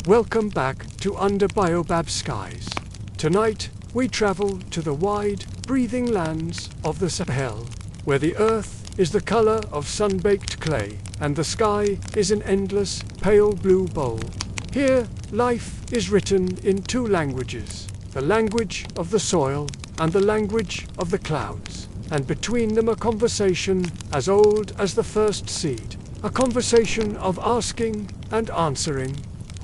Welcome back to Under Baobab Skies. Tonight, we travel to the wide, breathing lands of the Sahel, where the earth is the color of sun-baked clay, and the sky is an endless, pale blue bowl. Here, life is written in two languages, the language of the soil and the language of the clouds, and between them a conversation as old as the first seed, a conversation of asking and answering,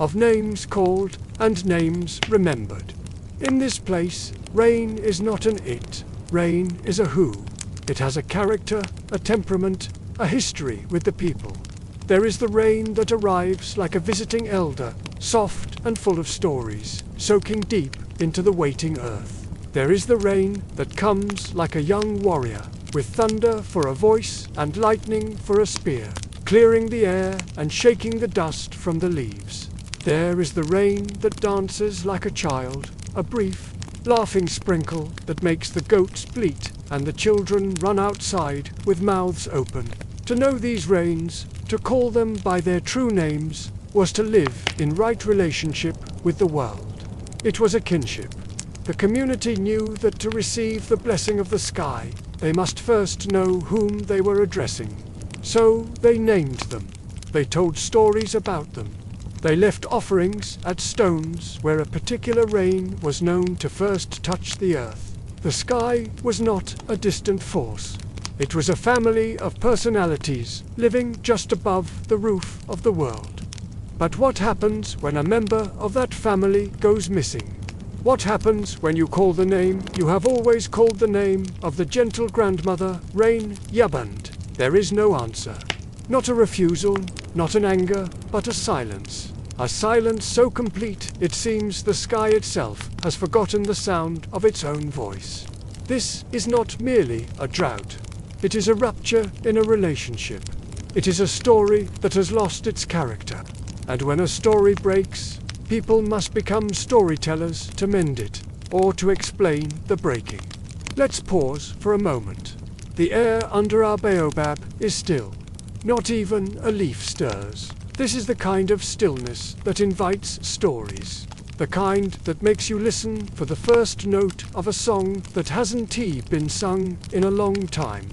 of names called and names remembered. In this place, rain is not an it, rain is a who. It has a character, a temperament, a history with the people. There is the rain that arrives like a visiting elder, soft and full of stories, soaking deep into the waiting earth. There is the rain that comes like a young warrior, with thunder for a voice and lightning for a spear, clearing the air and shaking the dust from the leaves. There is the rain that dances like a child, a brief, laughing sprinkle that makes the goats bleat and the children run outside with mouths open. To know these rains, to call them by their true names, was to live in right relationship with the world. It was a kinship. The community knew that to receive the blessing of the sky, they must first know whom they were addressing. So they named them. They told stories about them. They left offerings at stones where a particular rain was known to first touch the earth. The sky was not a distant force. It was a family of personalities living just above the roof of the world. But what happens when a member of that family goes missing? What happens when you call the name you have always called the name of the gentle grandmother, Rain Yaband? There is no answer. Not a refusal, not an anger, but a silence. A silence so complete it seems the sky itself has forgotten the sound of its own voice. This is not merely a drought. It is a rupture in a relationship. It is a story that has lost its character. And when a story breaks, people must become storytellers to mend it, or to explain the breaking. Let's pause for a moment. The air under our baobab is still. Not even a leaf stirs. This is the kind of stillness that invites stories. The kind that makes you listen for the first note of a song that hasn't been sung in a long time.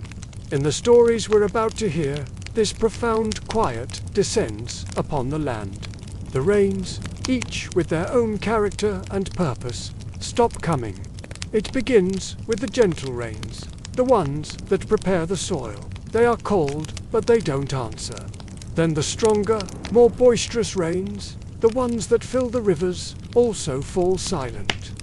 In the stories we're about to hear, this profound quiet descends upon the land. The rains, each with their own character and purpose, stop coming. It begins with the gentle rains, the ones that prepare the soil. They are called, but they don't answer. Then the stronger, more boisterous rains, the ones that fill the rivers, also fall silent.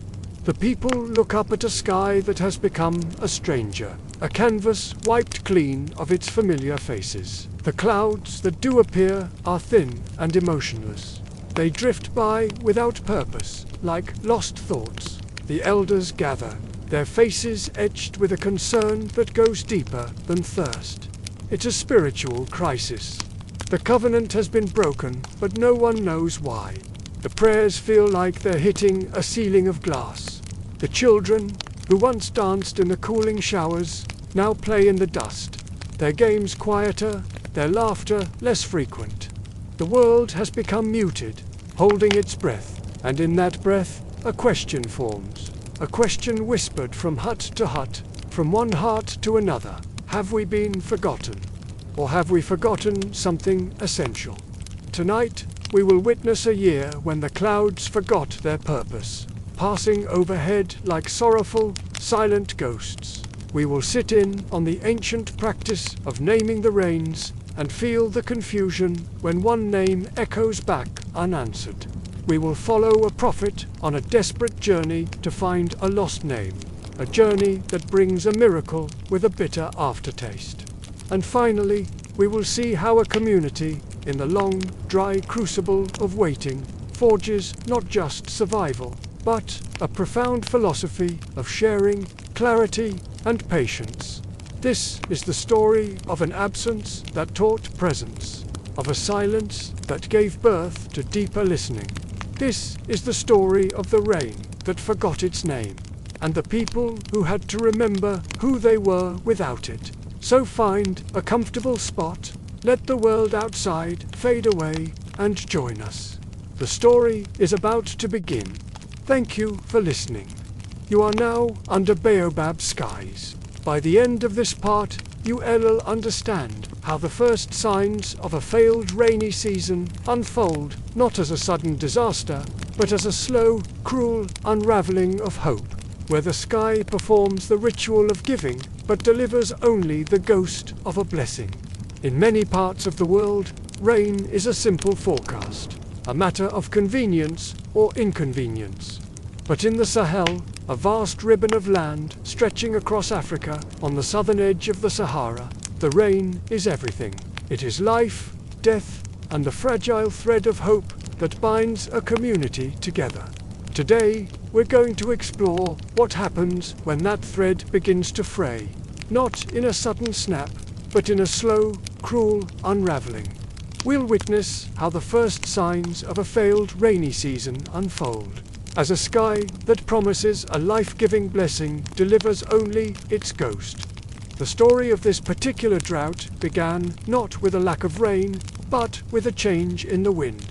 The people look up at a sky that has become a stranger, a canvas wiped clean of its familiar faces. The clouds that do appear are thin and emotionless. They drift by without purpose, like lost thoughts. The elders gather, their faces etched with a concern that goes deeper than thirst. It's a spiritual crisis. The covenant has been broken, but no one knows why. The prayers feel like they're hitting a ceiling of glass. The children, who once danced in the cooling showers, now play in the dust. Their games quieter, their laughter less frequent. The world has become muted, holding its breath, and in that breath, a question forms. A question whispered from hut to hut, from one heart to another. Have we been forgotten? Or have we forgotten something essential? Tonight, we will witness a year when the clouds forgot their purpose, passing overhead like sorrowful, silent ghosts. We will sit in on the ancient practice of naming the rains and feel the confusion when one name echoes back unanswered. We will follow a prophet on a desperate journey to find a lost name, a journey that brings a miracle with a bitter aftertaste. And finally, we will see how a community, in the long, dry crucible of waiting, forges not just survival, but a profound philosophy of sharing, clarity, and patience. This is the story of an absence that taught presence, of a silence that gave birth to deeper listening. This is the story of the rain that forgot its name, and the people who had to remember who they were without it. So find a comfortable spot, let the world outside fade away, and join us. The story is about to begin. Thank you for listening. You are now under baobab skies. By the end of this part, you will understand how the first signs of a failed rainy season unfold, not as a sudden disaster, but as a slow, cruel unraveling of hope, where the sky performs the ritual of giving, but delivers only the ghost of a blessing. In many parts of the world, rain is a simple forecast, a matter of convenience or inconvenience. But in the Sahel, a vast ribbon of land stretching across Africa on the southern edge of the Sahara, the rain is everything. It is life, death, and the fragile thread of hope that binds a community together. Today, we're going to explore what happens when that thread begins to fray, not in a sudden snap, but in a slow, cruel unraveling. We'll witness how the first signs of a failed rainy season unfold, as a sky that promises a life-giving blessing delivers only its ghost. The story of this particular drought began not with a lack of rain, but with a change in the wind.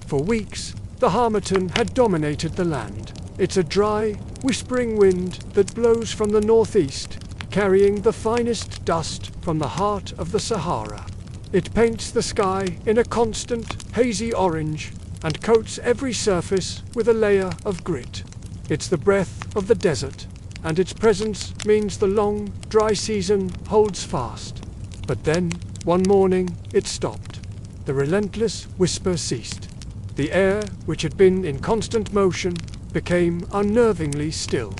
For weeks, the harmattan had dominated the land. It's a dry, whispering wind that blows from the northeast, carrying the finest dust from the heart of the Sahara. It paints the sky in a constant, hazy orange and coats every surface with a layer of grit. It's the breath of the desert, and its presence means the long, dry season holds fast. But then, one morning, it stopped. The relentless whisper ceased. The air, which had been in constant motion, became unnervingly still.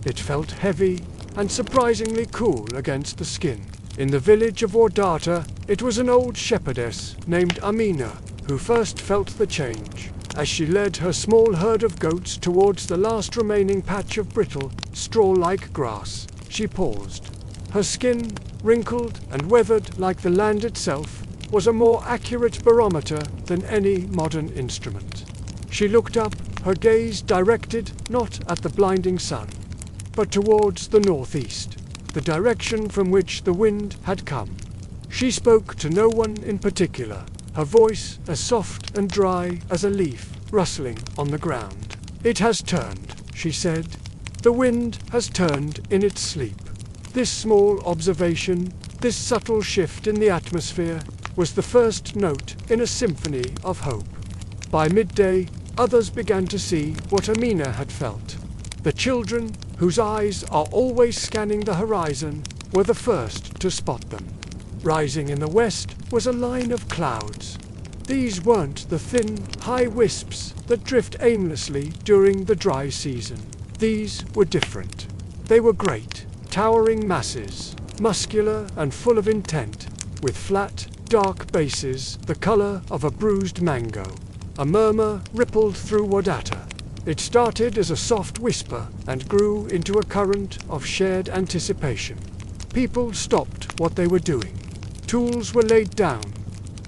It felt heavy and surprisingly cool against the skin. In the village of Ordata, it was an old shepherdess named Amina who first felt the change. As she led her small herd of goats towards the last remaining patch of brittle, straw-like grass, she paused. Her skin, wrinkled and weathered like the land itself, was a more accurate barometer than any modern instrument. She looked up, her gaze directed not at the blinding sun, but towards the northeast, the direction from which the wind had come. She spoke to no one in particular, her voice as soft and dry as a leaf rustling on the ground. "It has turned," she said. "The wind has turned in its sleep." This small observation, this subtle shift in the atmosphere, was the first note in a symphony of hope. By midday, others began to see what Amina had felt. The children, whose eyes are always scanning the horizon, were the first to spot them. Rising in the west was a line of clouds. These weren't the thin, high wisps that drift aimlessly during the dry season. These were different. They were great, towering masses, muscular and full of intent, with flat, dark bases the color of a bruised mango. A murmur rippled through Wadata. It started as a soft whisper and grew into a current of shared anticipation. People stopped what they were doing. Tools were laid down.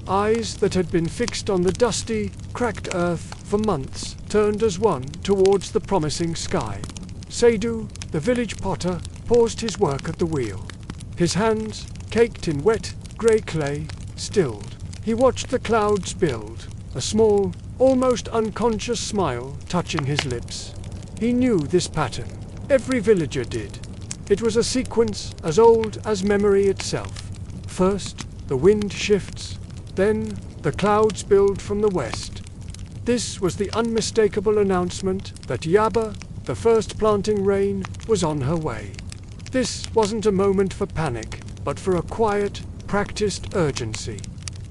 Eyes that had been fixed on the dusty, cracked earth for months turned as one towards the promising sky. Seydou, the village potter, paused his work at the wheel. His hands, caked in wet, grey clay, stilled. He watched the clouds build, a small, almost unconscious smile touching his lips. He knew this pattern. Every villager did. It was a sequence as old as memory itself. First, the wind shifts, then the clouds build from the west. This was the unmistakable announcement that Yaba, the first planting rain, was on her way. This wasn't a moment for panic, but for a quiet, practiced urgency.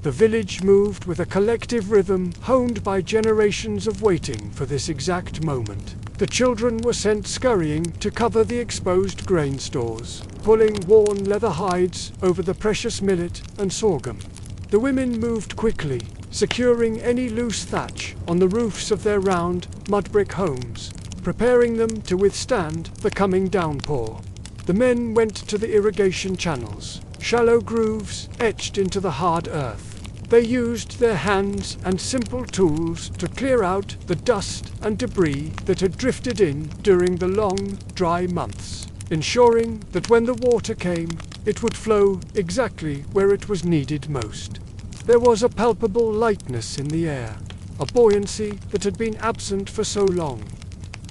The village moved with a collective rhythm honed by generations of waiting for this exact moment. The children were sent scurrying to cover the exposed grain stores, pulling worn leather hides over the precious millet and sorghum. The women moved quickly, securing any loose thatch on the roofs of their round, mud-brick homes, preparing them to withstand the coming downpour. The men went to the irrigation channels, shallow grooves etched into the hard earth. They used their hands and simple tools to clear out the dust and debris that had drifted in during the long, dry months, ensuring that when the water came, it would flow exactly where it was needed most. There was a palpable lightness in the air. a buoyancy that had been absent for so long.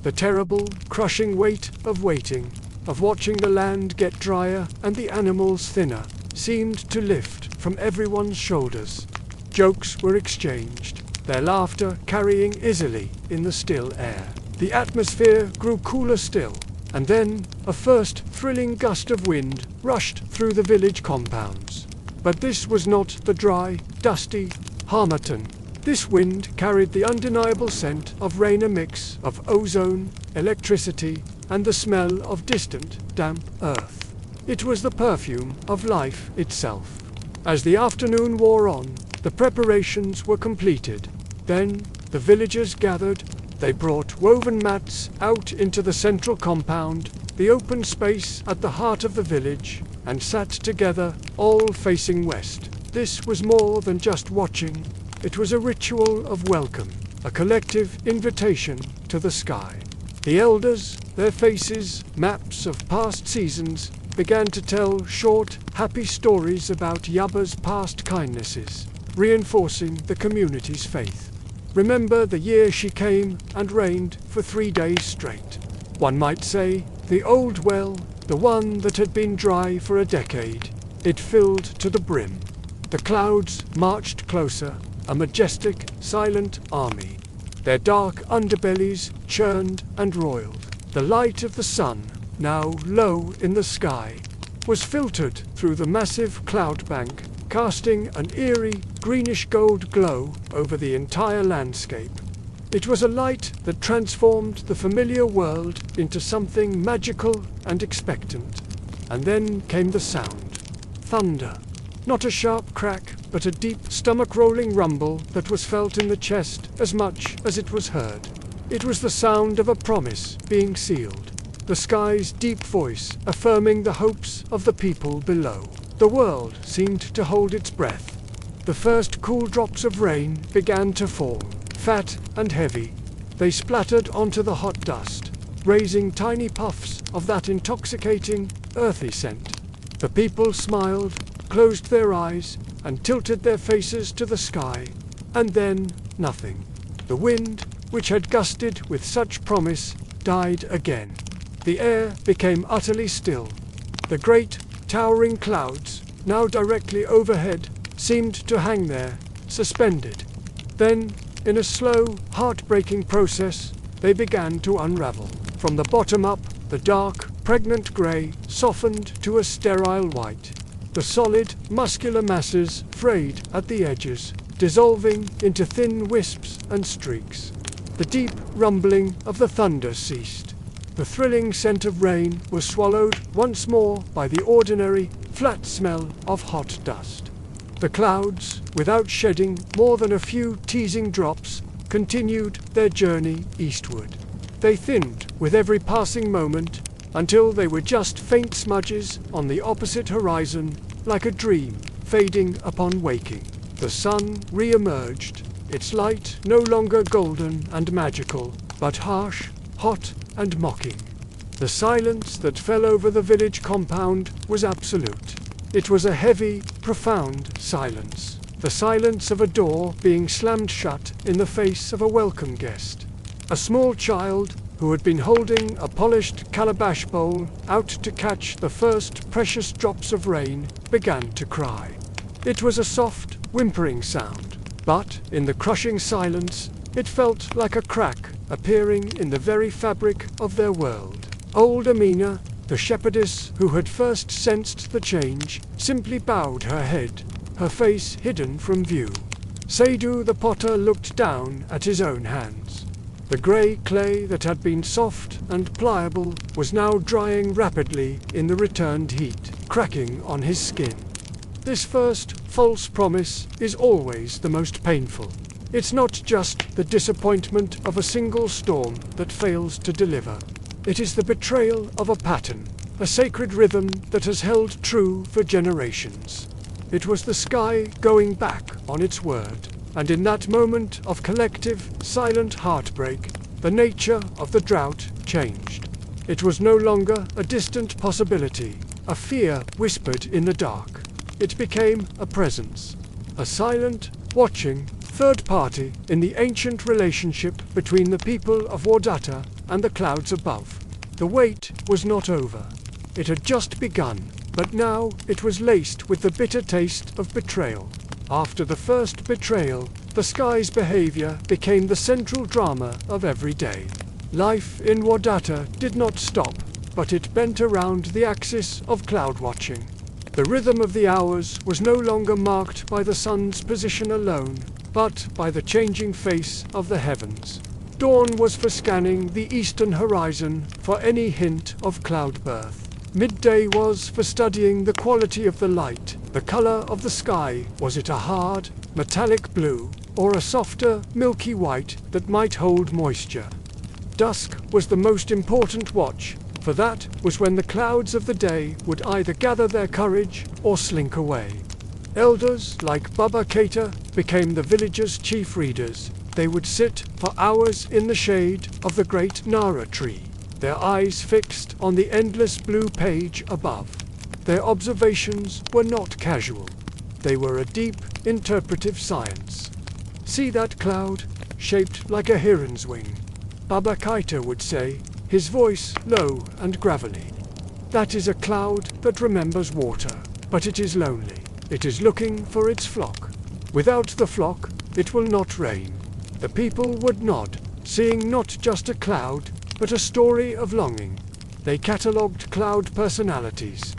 The terrible, crushing weight of waiting, of watching the land get drier and the animals thinner, seemed to lift from everyone's shoulders. Jokes were exchanged, their laughter carrying easily in the still air. The atmosphere grew cooler still, and then a first thrilling gust of wind rushed through the village compounds. But this was not the dry, dusty harmattan. This wind carried the undeniable scent of rain, a mix of ozone, electricity, and the smell of distant, damp earth. It was the perfume of life itself. As the afternoon wore on, the preparations were completed. Then the villagers gathered. They brought woven mats out into the central compound, the open space at the heart of the village, and sat together, all facing west. This was more than just watching. It was a ritual of welcome, a collective invitation to the sky. The elders, their faces maps of past seasons, began to tell short, happy stories about Yaba's past kindnesses, reinforcing the community's faith. Remember the year she came and reigned for 3 days straight. One might say, the old well, the one that had been dry for a decade, it filled to the brim. The clouds marched closer, a majestic, silent army. Their dark underbellies churned and roiled. The light of the sun, now low in the sky, was filtered through the massive cloud bank, casting an eerie, greenish-gold glow over the entire landscape. It was a light that transformed the familiar world into something magical and expectant. And then came the sound. Thunder. Not a sharp crack, but a deep, stomach-rolling rumble that was felt in the chest as much as it was heard. It was the sound of a promise being sealed. The sky's deep voice affirming the hopes of the people below. The world seemed to hold its breath. The first cool drops of rain began to fall, fat and heavy. They splattered onto the hot dust, raising tiny puffs of that intoxicating, earthy scent. The people smiled, closed their eyes, and tilted their faces to the sky. And then, nothing. The wind, which had gusted with such promise, died again. The air became utterly still. The great, towering clouds, now directly overhead, seemed to hang there, suspended. Then, in a slow, heartbreaking process, they began to unravel. From the bottom up, the dark, pregnant grey softened to a sterile white. The solid, muscular masses frayed at the edges, dissolving into thin wisps and streaks. The deep rumbling of the thunder ceased. The thrilling scent of rain was swallowed once more by the ordinary, flat smell of hot dust. The clouds, without shedding more than a few teasing drops, continued their journey eastward. They thinned with every passing moment, until they were just faint smudges on the opposite horizon, like a dream fading upon waking. The sun re-emerged, its light no longer golden and magical, but harsh, hot, and mocking. The silence that fell over the village compound was absolute. It was a heavy, profound silence. The silence of a door being slammed shut in the face of a welcome guest. A small child, who had been holding a polished calabash bowl out to catch the first precious drops of rain, began to cry. It was a soft, whimpering sound, but in the crushing silence, it felt like a crack appearing in the very fabric of their world. Old Amina, the shepherdess who had first sensed the change, simply bowed her head, her face hidden from view. Seydu the potter looked down at his own hands. The grey clay that had been soft and pliable was now drying rapidly in the returned heat, cracking on his skin. This first false promise is always the most painful. It's not just the disappointment of a single storm that fails to deliver. It is the betrayal of a pattern, a sacred rhythm that has held true for generations. It was the sky going back on its word, and in that moment of collective, silent heartbreak, the nature of the drought changed. It was no longer a distant possibility, a fear whispered in the dark. It became a presence, a silent, watching, third party in the ancient relationship between the people of Wadata and the clouds above. The wait was not over. It had just begun, but now it was laced with the bitter taste of betrayal. After the first betrayal, the sky's behavior became the central drama of every day. Life in Wadata did not stop, but it bent around the axis of cloud watching. The rhythm of the hours was no longer marked by the sun's position alone, but by the changing face of the heavens. Dawn was for scanning the eastern horizon for any hint of cloudbirth. Midday was for studying the quality of the light, the color of the sky. Was it a hard, metallic blue, or a softer, milky white that might hold moisture? Dusk was the most important watch, for that was when the clouds of the day would either gather their courage or slink away. Elders like Baba Keita became the villagers' chief readers. They would sit for hours in the shade of the great Nara tree, their eyes fixed on the endless blue page above. Their observations were not casual. They were a deep, interpretive science. See that cloud, shaped like a heron's wing? Baba Keita would say, his voice low and gravelly. That is a cloud that remembers water, but it is lonely. It is looking for its flock. Without the flock, it will not rain. The people would nod, seeing not just a cloud, but a story of longing. They catalogued cloud personalities.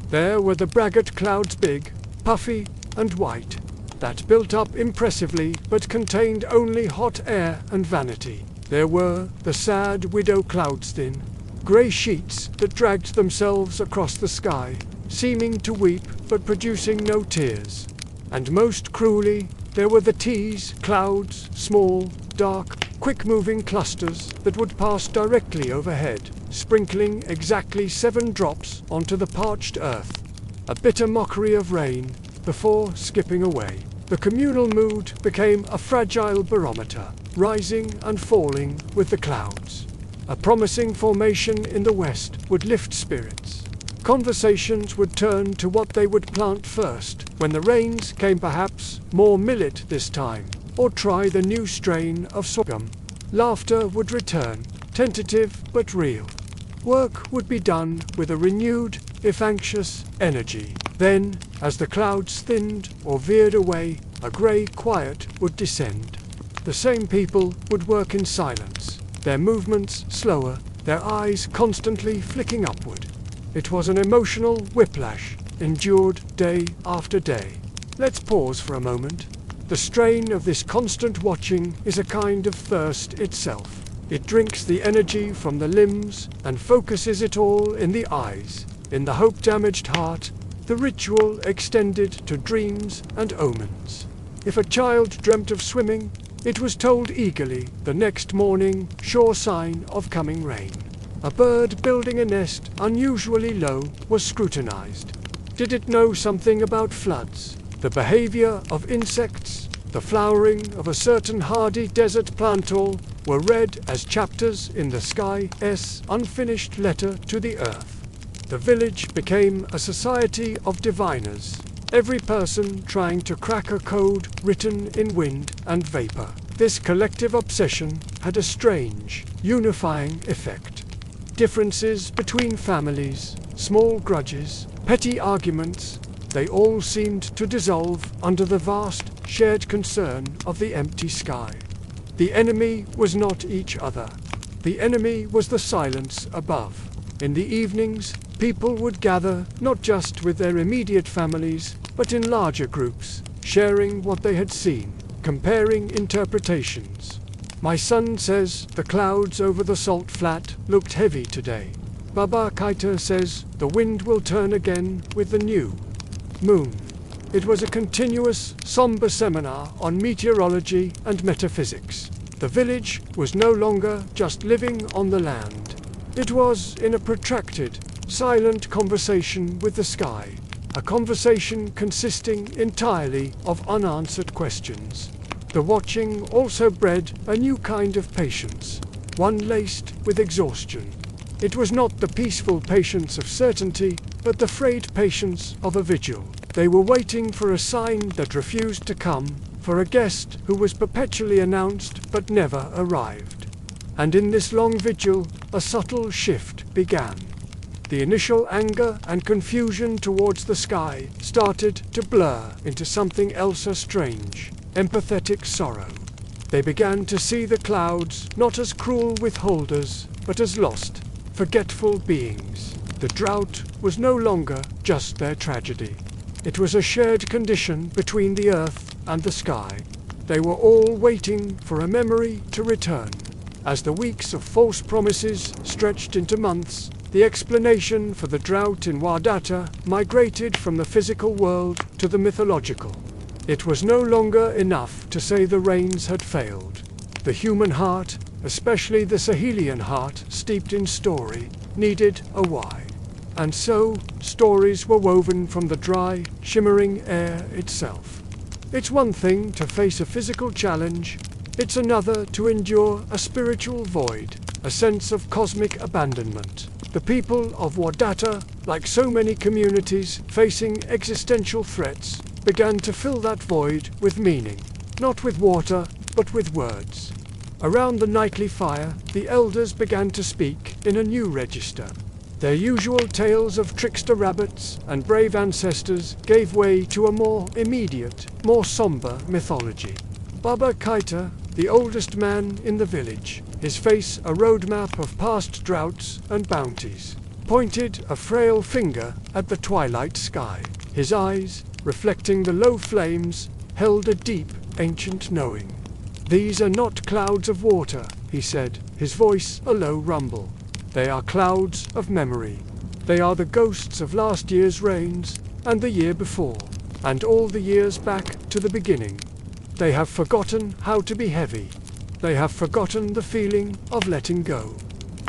There were the braggart clouds, big, puffy, and white, that built up impressively but contained only hot air and vanity. There were the sad widow clouds, thin, grey sheets that dragged themselves across the sky, seeming to weep but producing no tears. And most cruelly, there were the tease clouds, small, dark, quick-moving clusters that would pass directly overhead, sprinkling exactly 7 drops onto the parched earth. A bitter mockery of rain, before skipping away. The communal mood became a fragile barometer, rising and falling with the clouds. A promising formation in the west would lift spirits. Conversations would turn to what they would plant first. When the rains came, perhaps more millet this time, or try the new strain of sorghum. Laughter would return, tentative but real. Work would be done with a renewed, if anxious, energy. Then, as the clouds thinned or veered away, a grey quiet would descend. The same people would work in silence, their movements slower, their eyes constantly flicking upward. It was an emotional whiplash, endured day after day. Let's pause for a moment. The strain of this constant watching is a kind of thirst itself. It drinks the energy from the limbs and focuses it all in the eyes. In the hope-damaged heart, the ritual extended to dreams and omens. If a child dreamt of swimming, it was told eagerly the next morning, sure sign of coming rain. A bird building a nest unusually low was scrutinized. Did it know something about floods? The behavior of insects, the flowering of a certain hardy desert plantal were read as chapters in the sky's unfinished letter to the earth. The village became a society of diviners, every person trying to crack a code written in wind and vapor. This collective obsession had a strange, unifying effect. Differences between families, small grudges, petty arguments, they all seemed to dissolve under the vast, shared concern of the empty sky. The enemy was not each other. The enemy was the silence above. In the evenings, people would gather not just with their immediate families, but in larger groups, sharing what they had seen, comparing interpretations. My son says the clouds over the salt flat looked heavy today. Baba Keita says the wind will turn again with the new moon. It was a continuous, somber seminar on meteorology and metaphysics. The village was no longer just living on the land. It was in a protracted, silent conversation with the sky, a conversation consisting entirely of unanswered questions. The watching also bred a new kind of patience, one laced with exhaustion. It was not the peaceful patience of certainty, but the frayed patience of a vigil. They were waiting for a sign that refused to come, for a guest who was perpetually announced but never arrived. And in this long vigil, a subtle shift began. The initial anger and confusion towards the sky started to blur into something else, a strange, empathetic sorrow. They began to see the clouds not as cruel withholders, but as lost, forgetful beings. The drought was no longer just their tragedy. It was a shared condition between the earth and the sky. They were all waiting for a memory to return. As the weeks of false promises stretched into months, the explanation for the drought in Wadata migrated from the physical world to the mythological. It was no longer enough to say the rains had failed. The human heart, especially the Sahelian heart steeped in story, needed a why. And so, stories were woven from the dry, shimmering air itself. It's one thing to face a physical challenge, it's another to endure a spiritual void, a sense of cosmic abandonment. The people of Wadata, like so many communities facing existential threats, began to fill that void with meaning, not with water, but with words. Around the nightly fire, the elders began to speak in a new register. Their usual tales of trickster rabbits and brave ancestors gave way to a more immediate, more somber mythology. Baba Kaita, the oldest man in the village, his face a roadmap of past droughts and bounties, pointed a frail finger at the twilight sky. His eyes, reflecting the low flames, held a deep, ancient knowing. "These are not clouds of water," he said, his voice a low rumble. "They are clouds of memory. They are the ghosts of last year's rains, and the year before, and all the years back to the beginning. They have forgotten how to be heavy. They have forgotten the feeling of letting go."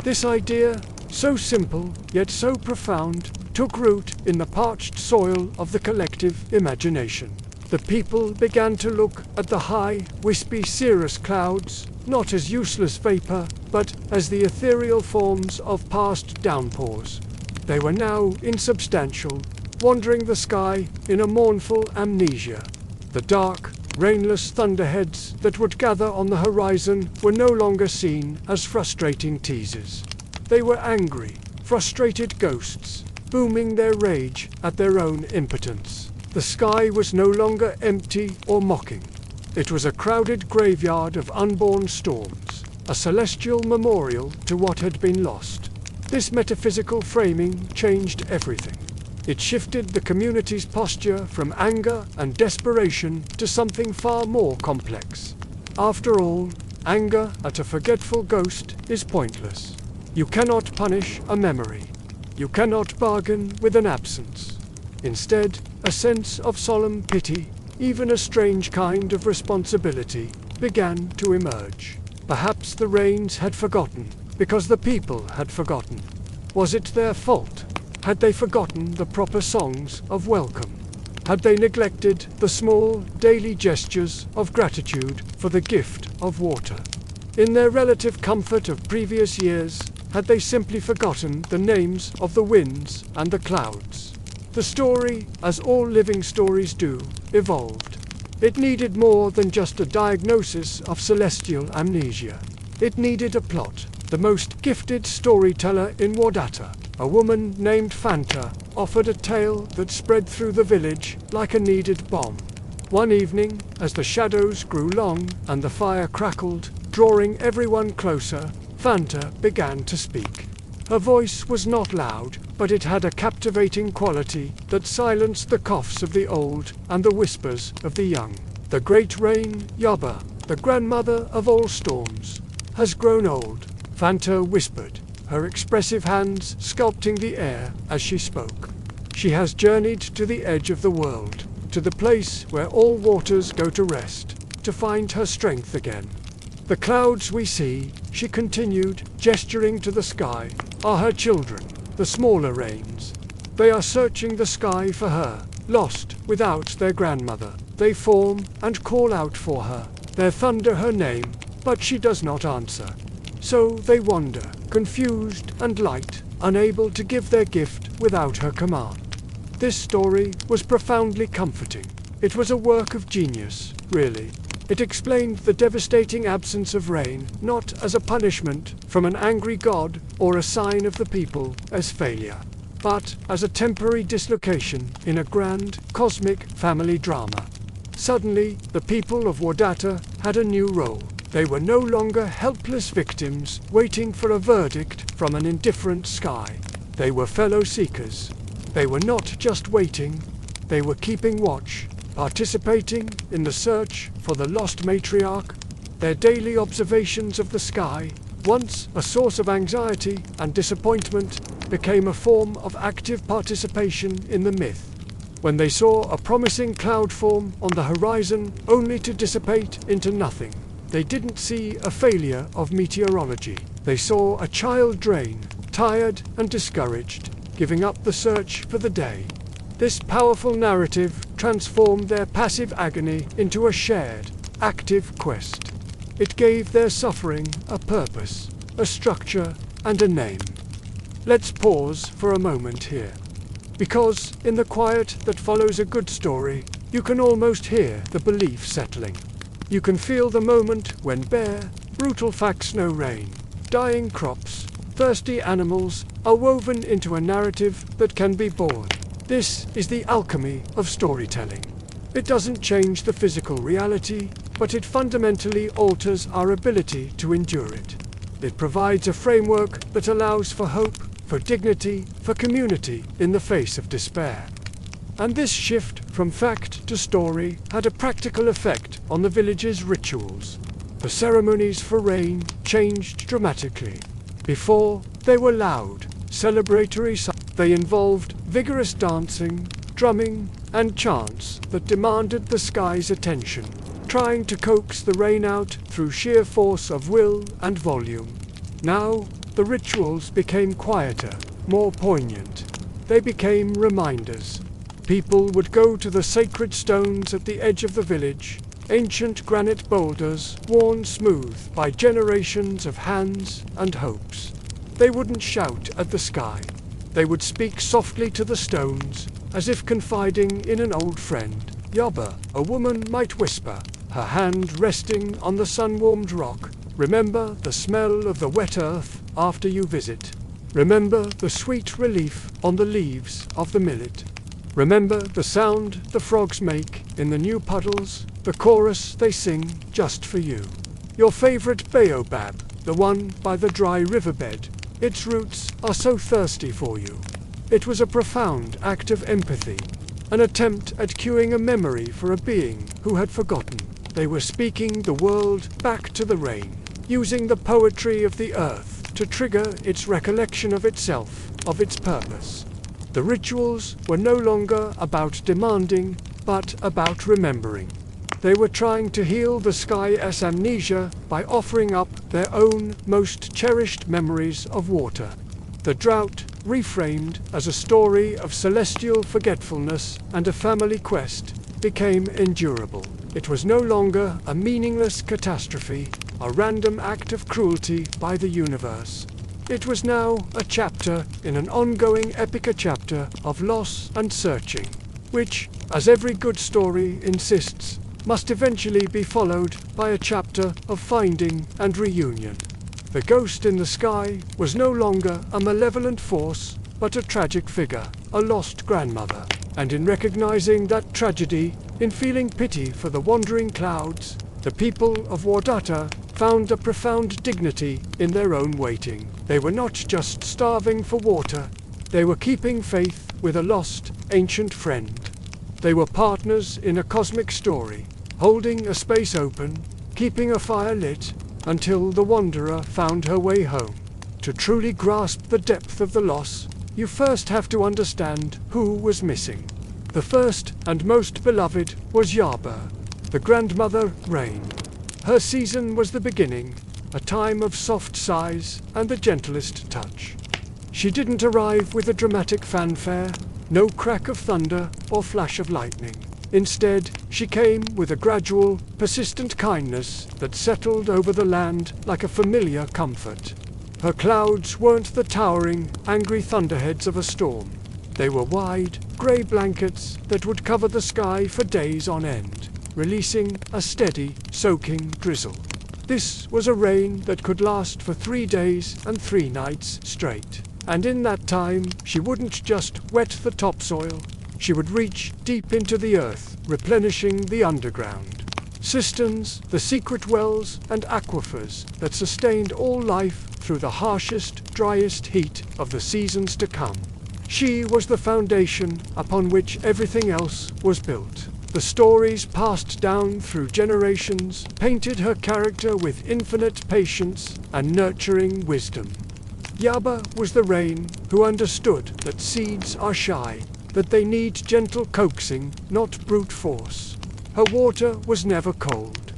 This idea, so simple yet so profound, took root in the parched soil of the collective imagination. The people began to look at the high, wispy cirrus clouds, not as useless vapor, but as the ethereal forms of past downpours. They were now insubstantial, wandering the sky in a mournful amnesia. The dark, rainless thunderheads that would gather on the horizon were no longer seen as frustrating teasers. They were angry, frustrated ghosts, booming their rage at their own impotence. The sky was no longer empty or mocking. It was a crowded graveyard of unborn storms, a celestial memorial to what had been lost. This metaphysical framing changed everything. It shifted the community's posture from anger and desperation to something far more complex. After all, anger at a forgetful ghost is pointless. You cannot punish a memory. You cannot bargain with an absence. Instead, a sense of solemn pity, even a strange kind of responsibility, began to emerge. Perhaps the rains had forgotten, because the people had forgotten. Was it their fault? Had they forgotten the proper songs of welcome? Had they neglected the small, daily gestures of gratitude for the gift of water? In their relative comfort of previous years, had they simply forgotten the names of the winds and the clouds? The story, as all living stories do, evolved. It needed more than just a diagnosis of celestial amnesia. It needed a plot. The most gifted storyteller in Wadata, a woman named Fanta, offered a tale that spread through the village like a needed bomb. One evening, as the shadows grew long and the fire crackled, drawing everyone closer, Fanta began to speak. Her voice was not loud, but it had a captivating quality that silenced the coughs of the old and the whispers of the young. "The great rain, Yaba, the grandmother of all storms, has grown old," Fanta whispered, her expressive hands sculpting the air as she spoke. "She has journeyed to the edge of the world, to the place where all waters go to rest, to find her strength again. The clouds we see," she continued, gesturing to the sky, "are her children, the smaller rains. They are searching the sky for her, lost without their grandmother. They form and call out for her. They thunder her name, but she does not answer. So they wander, confused and light, unable to give their gift without her command." This story was profoundly comforting. It was a work of genius, really. It explained the devastating absence of rain, not as a punishment from an angry god or a sign of the people as failure, but as a temporary dislocation in a grand, cosmic family drama. Suddenly, the people of Wadata had a new role. They were no longer helpless victims waiting for a verdict from an indifferent sky. They were fellow seekers. They were not just waiting, they were keeping watch, participating in the search for the lost matriarch. Their daily observations of the sky, once a source of anxiety and disappointment, became a form of active participation in the myth. When they saw a promising cloud form on the horizon only to dissipate into nothing, they didn't see a failure of meteorology. They saw a child drain, tired and discouraged, giving up the search for the day. This powerful narrative transformed their passive agony into a shared, active quest. It gave their suffering a purpose, a structure, and a name. Let's pause for a moment here. Because in the quiet that follows a good story, you can almost hear the belief settling. You can feel the moment when bare, brutal facts, no rain, dying crops, thirsty animals are woven into a narrative that can be borne. This is the alchemy of storytelling. It doesn't change the physical reality, but it fundamentally alters our ability to endure it. It provides a framework that allows for hope, for dignity, for community in the face of despair. And this shift from fact to story had a practical effect on the village's rituals. The ceremonies for rain changed dramatically. Before, they were loud, celebratory. They involved vigorous dancing, drumming, and chants that demanded the sky's attention, trying to coax the rain out through sheer force of will and volume. Now, the rituals became quieter, more poignant. They became reminders. People would go to the sacred stones at the edge of the village, ancient granite boulders worn smooth by generations of hands and hopes. They wouldn't shout at the sky. They would speak softly to the stones, as if confiding in an old friend. Yaba, a woman might whisper, her hand resting on the sun-warmed rock. Remember the smell of the wet earth after you visit. Remember the sweet relief on the leaves of the millet. Remember the sound the frogs make in the new puddles, the chorus they sing just for you. Your favorite baobab, the one by the dry riverbed, its roots are so thirsty for you. It was a profound act of empathy, an attempt at cueing a memory for a being who had forgotten. They were speaking the world back to the rain, using the poetry of the earth to trigger its recollection of itself, of its purpose. The rituals were no longer about demanding, but about remembering. They were trying to heal the sky's amnesia by offering up their own most cherished memories of water. The drought, reframed as a story of celestial forgetfulness and a family quest, became endurable. It was no longer a meaningless catastrophe, a random act of cruelty by the universe. It was now a chapter in an ongoing epic, a chapter of loss and searching, which, as every good story insists, must eventually be followed by a chapter of finding and reunion. The ghost in the sky was no longer a malevolent force, but a tragic figure, a lost grandmother. And in recognizing that tragedy, in feeling pity for the wandering clouds, the people of Wadata found a profound dignity in their own waiting. They were not just starving for water, they were keeping faith with a lost, ancient friend. They were partners in a cosmic story, holding a space open, keeping a fire lit, until the wanderer found her way home. To truly grasp the depth of the loss, you first have to understand who was missing. The first and most beloved was Yaba, the grandmother rain. Her season was the beginning, a time of soft sighs and the gentlest touch. She didn't arrive with a dramatic fanfare, no crack of thunder or flash of lightning. Instead, she came with a gradual, persistent kindness that settled over the land like a familiar comfort. Her clouds weren't the towering, angry thunderheads of a storm. They were wide, grey blankets that would cover the sky for days on end, releasing a steady, soaking drizzle. This was a rain that could last for 3 days and 3 nights straight. And in that time, she wouldn't just wet the topsoil, she would reach deep into the earth, replenishing the underground. Cisterns, the secret wells and aquifers that sustained all life through the harshest, driest heat of the seasons to come. She was the foundation upon which everything else was built. The stories passed down through generations painted her character with infinite patience and nurturing wisdom. Yaba was the rain who understood that seeds are shy, that they need gentle coaxing, not brute force. Her water was never cold.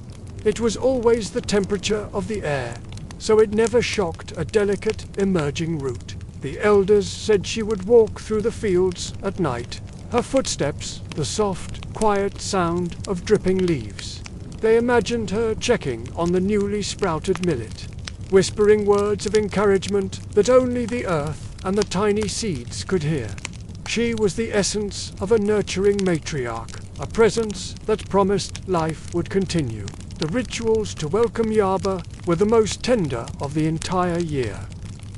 It was always the temperature of the air, so it never shocked a delicate emerging root. The elders said she would walk through the fields at night, her footsteps the soft, quiet sound of dripping leaves. They imagined her checking on the newly sprouted millet, whispering words of encouragement that only the earth and the tiny seeds could hear. She was the essence of a nurturing matriarch, a presence that promised life would continue. The rituals to welcome Yaba were the most tender of the entire year.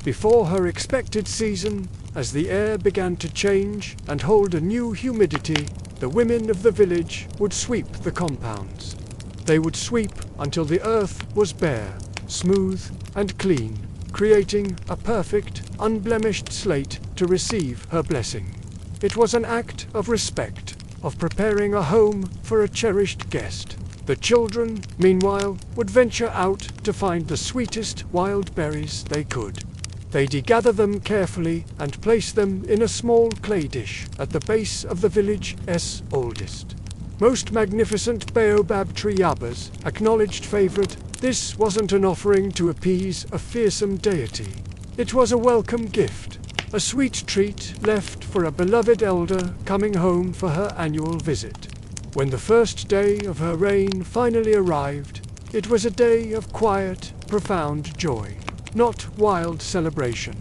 Before her expected season, as the air began to change and hold a new humidity, the women of the village would sweep the compounds. They would sweep until the earth was bare, smooth and clean, creating a perfect, unblemished slate to receive her blessing. It was an act of respect, of preparing a home for a cherished guest. The children, meanwhile, would venture out to find the sweetest wild berries they could. They'd gather them carefully and place them in a small clay dish at the base of the village's oldest, most magnificent baobab tree. Yaba's acknowledged favorite, this wasn't an offering to appease a fearsome deity. It was a welcome gift, a sweet treat left for a beloved elder coming home for her annual visit. When the first day of her reign finally arrived, it was a day of quiet, profound joy. Not wild celebration.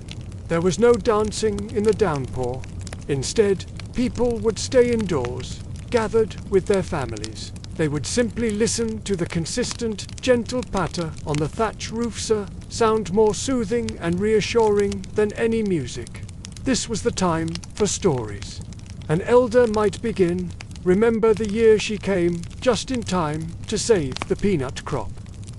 There was no dancing in the downpour. Instead, people would stay indoors, gathered with their families. They would simply listen to the consistent, gentle patter on the thatch roofs, sound more soothing and reassuring than any music. This was the time for stories. An elder might begin, remember the year she came just in time to save the peanut crop.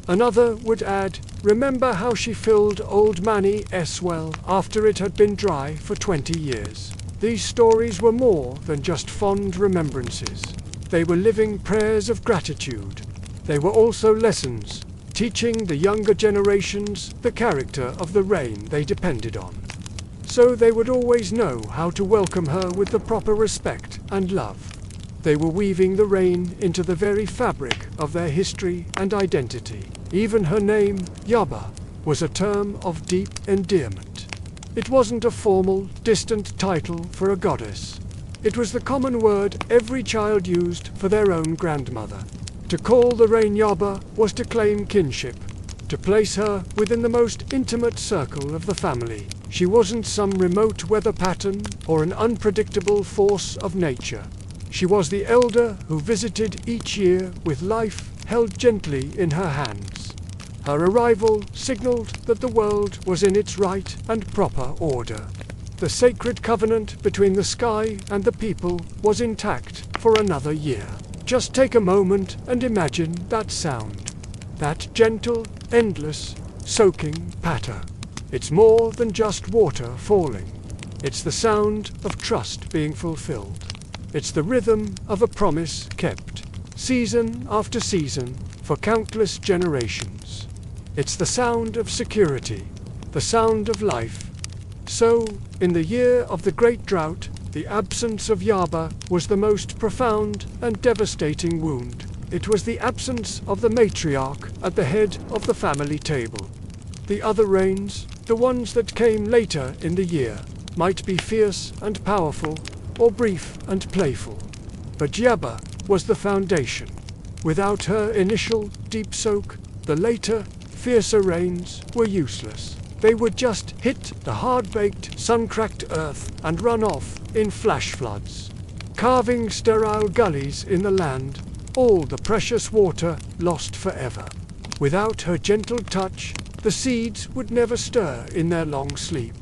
Another would add, remember how she filled old Manny's well after it had been dry for 20 years. These stories were more than just fond remembrances. They were living prayers of gratitude. They were also lessons, teaching the younger generations the character of the rain they depended on. So they would always know how to welcome her with the proper respect and love. They were weaving the rain into the very fabric of their history and identity. Even her name, Yaba, was a term of deep endearment. It wasn't a formal, distant title for a goddess. It was the common word every child used for their own grandmother. To call the rain Yaba was to claim kinship, to place her within the most intimate circle of the family. She wasn't some remote weather pattern or an unpredictable force of nature. She was the elder who visited each year with life held gently in her hands. Her arrival signaled that the world was in its right and proper order. The sacred covenant between the sky and the people was intact for another year. Just take a moment and imagine that sound. That gentle, endless, soaking patter. It's more than just water falling. It's the sound of trust being fulfilled. It's the rhythm of a promise kept, season after season, for countless generations. It's the sound of security, the sound of life. So, in the year of the Great Drought, the absence of Yaba was the most profound and devastating wound. It was the absence of the matriarch at the head of the family table. The other rains, the ones that came later in the year, might be fierce and powerful, or brief and playful. But Yaba was the foundation. Without her initial deep soak, the later, fiercer rains were useless. they would just hit the hard-baked, sun-cracked earth and run off in flash floods, carving sterile gullies in the land, all the precious water lost forever. Without her gentle touch, the seeds would never stir in their long sleep.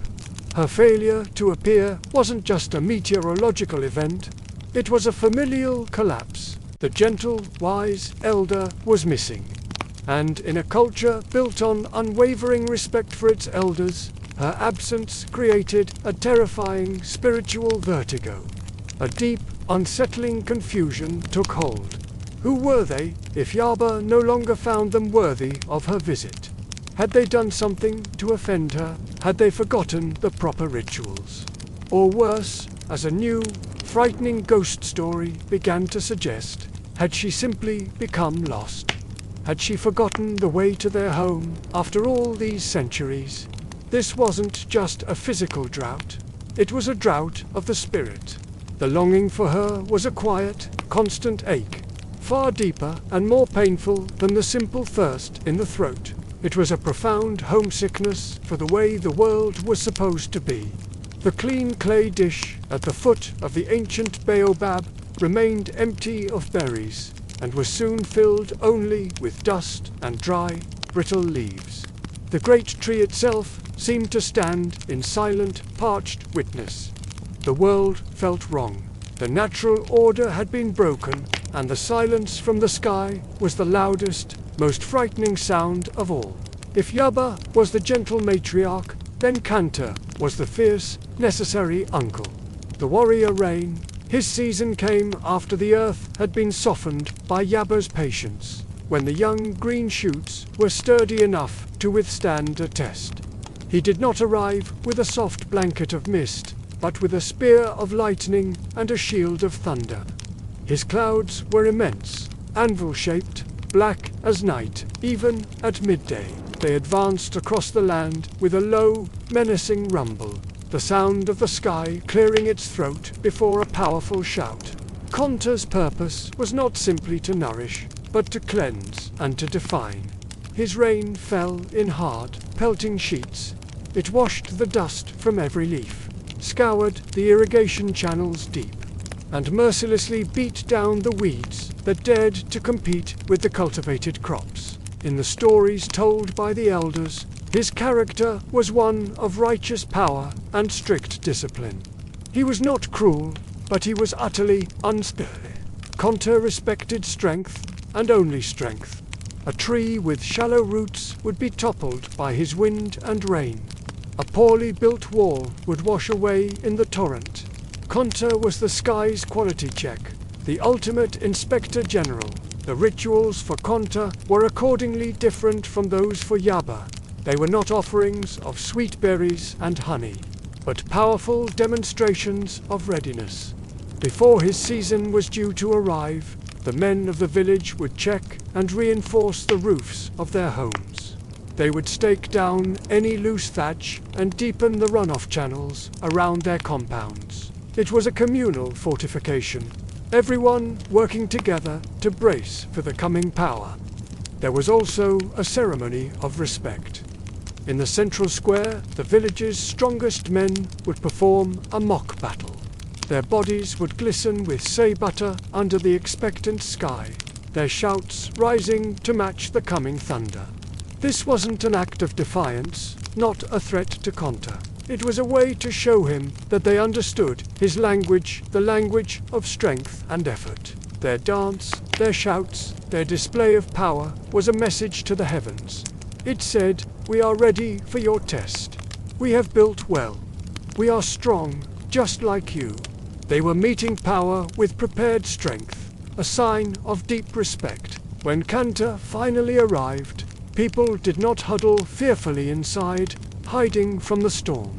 Her failure to appear wasn't just a meteorological event, it was a familial collapse. The gentle, wise elder was missing. And in a culture built on unwavering respect for its elders, her absence created a terrifying spiritual vertigo. A deep, unsettling confusion took hold. Who were they if Yaba no longer found them worthy of her visit? Had they done something to offend her? Had they forgotten the proper rituals? Or worse, as a new, frightening ghost story began to suggest, had she simply become lost? Had she forgotten the way to their home after all these centuries? This wasn't just a physical drought. It was a drought of the spirit. The longing for her was a quiet, constant ache, far deeper and more painful than the simple thirst in the throat. It was a profound homesickness for the way the world was supposed to be. The clean clay dish at the foot of the ancient baobab remained empty of berries, and was soon filled only with dust and dry, brittle leaves. The great tree itself seemed to stand in silent, parched witness. The world felt wrong. The natural order had been broken, and the silence from the sky was the loudest, most frightening sound of all. If Yaba was the gentle matriarch, then Kanta was the fierce, necessary uncle. The warrior rain. His season came after the earth had been softened by Yaba's patience, when the young green shoots were sturdy enough to withstand a test. He did not arrive with a soft blanket of mist, but with a spear of lightning and a shield of thunder. His clouds were immense, anvil-shaped, black as night. Even at midday, they advanced across the land with a low, menacing rumble, the sound of the sky clearing its throat before a powerful shout. Konta's purpose was not simply to nourish, but to cleanse and to define. His rain fell in hard, pelting sheets. It washed the dust from every leaf, scoured the irrigation channels deep, and mercilessly beat down the weeds that dared to compete with the cultivated crops. In the stories told by the elders, his character was one of righteous power and strict discipline. He was not cruel, but he was utterly unsparing. Konta respected strength, and only strength. A tree with shallow roots would be toppled by his wind and rain. A poorly built wall would wash away in the torrent. Konta was the sky's quality check, the ultimate inspector general. The rituals for Konta were accordingly different from those for Yaba. They were not offerings of sweet berries and honey, but powerful demonstrations of readiness. Before his season was due to arrive, the men of the village would check and reinforce the roofs of their homes. They would stake down any loose thatch and deepen the runoff channels around their compounds. It was a communal fortification, everyone working together to brace for the coming power. There was also a ceremony of respect. In the central square, the village's strongest men would perform a mock battle. Their bodies would glisten with say butter under the expectant sky, their shouts rising to match the coming thunder. This wasn't an act of defiance, not a threat to Konta. It was a way to show him that they understood his language, the language of strength and effort. Their dance, their shouts, their display of power was a message to the heavens. It said, "We are ready for your test. We have built well. We are strong, just like you." They were meeting power with prepared strength, a sign of deep respect. When Kanta finally arrived, people did not huddle fearfully inside, hiding from the storm.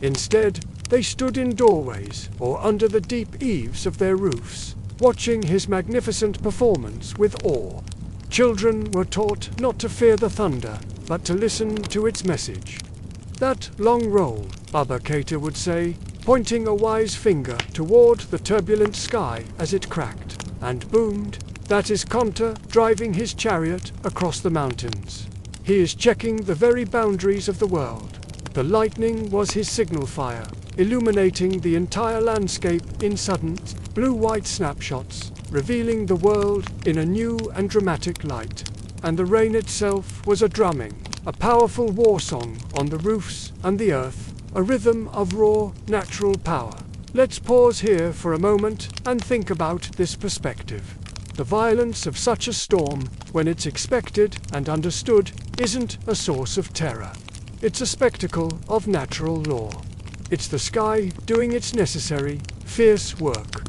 Instead, they stood in doorways or under the deep eaves of their roofs, watching his magnificent performance with awe. Children were taught not to fear the thunder, but to listen to its message. "That long roll," Baba Keita would say, pointing a wise finger toward the turbulent sky as it cracked and boomed. "That is Konta driving his chariot across the mountains." He is checking the very boundaries of the world. The lightning was his signal fire, illuminating the entire landscape in sudden, blue-white snapshots, revealing the world in a new and dramatic light. And the rain itself was a drumming, a powerful war song on the roofs and the earth, a rhythm of raw, natural power. Let's pause here for a moment and think about this perspective. The violence of such a storm, when it's expected and understood, isn't a source of terror. It's a spectacle of natural law. It's the sky doing its necessary, fierce work.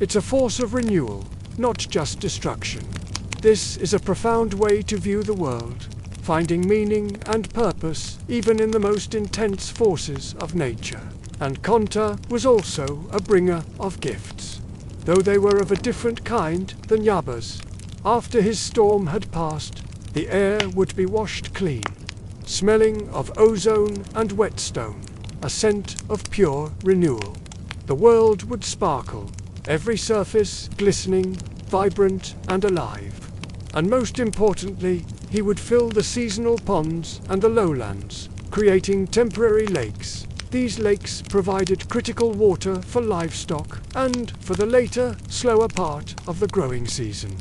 It's a force of renewal, not just destruction. This is a profound way to view the world, finding meaning and purpose even in the most intense forces of nature. And Konta was also a bringer of gifts, though they were of a different kind than Yaba's. After his storm had passed, the air would be washed clean, smelling of ozone and whetstone, a scent of pure renewal. The world would sparkle, every surface glistening, vibrant and alive. And most importantly, he would fill the seasonal ponds and the lowlands, creating temporary lakes. These lakes provided critical water for livestock and for the later, slower part of the growing season.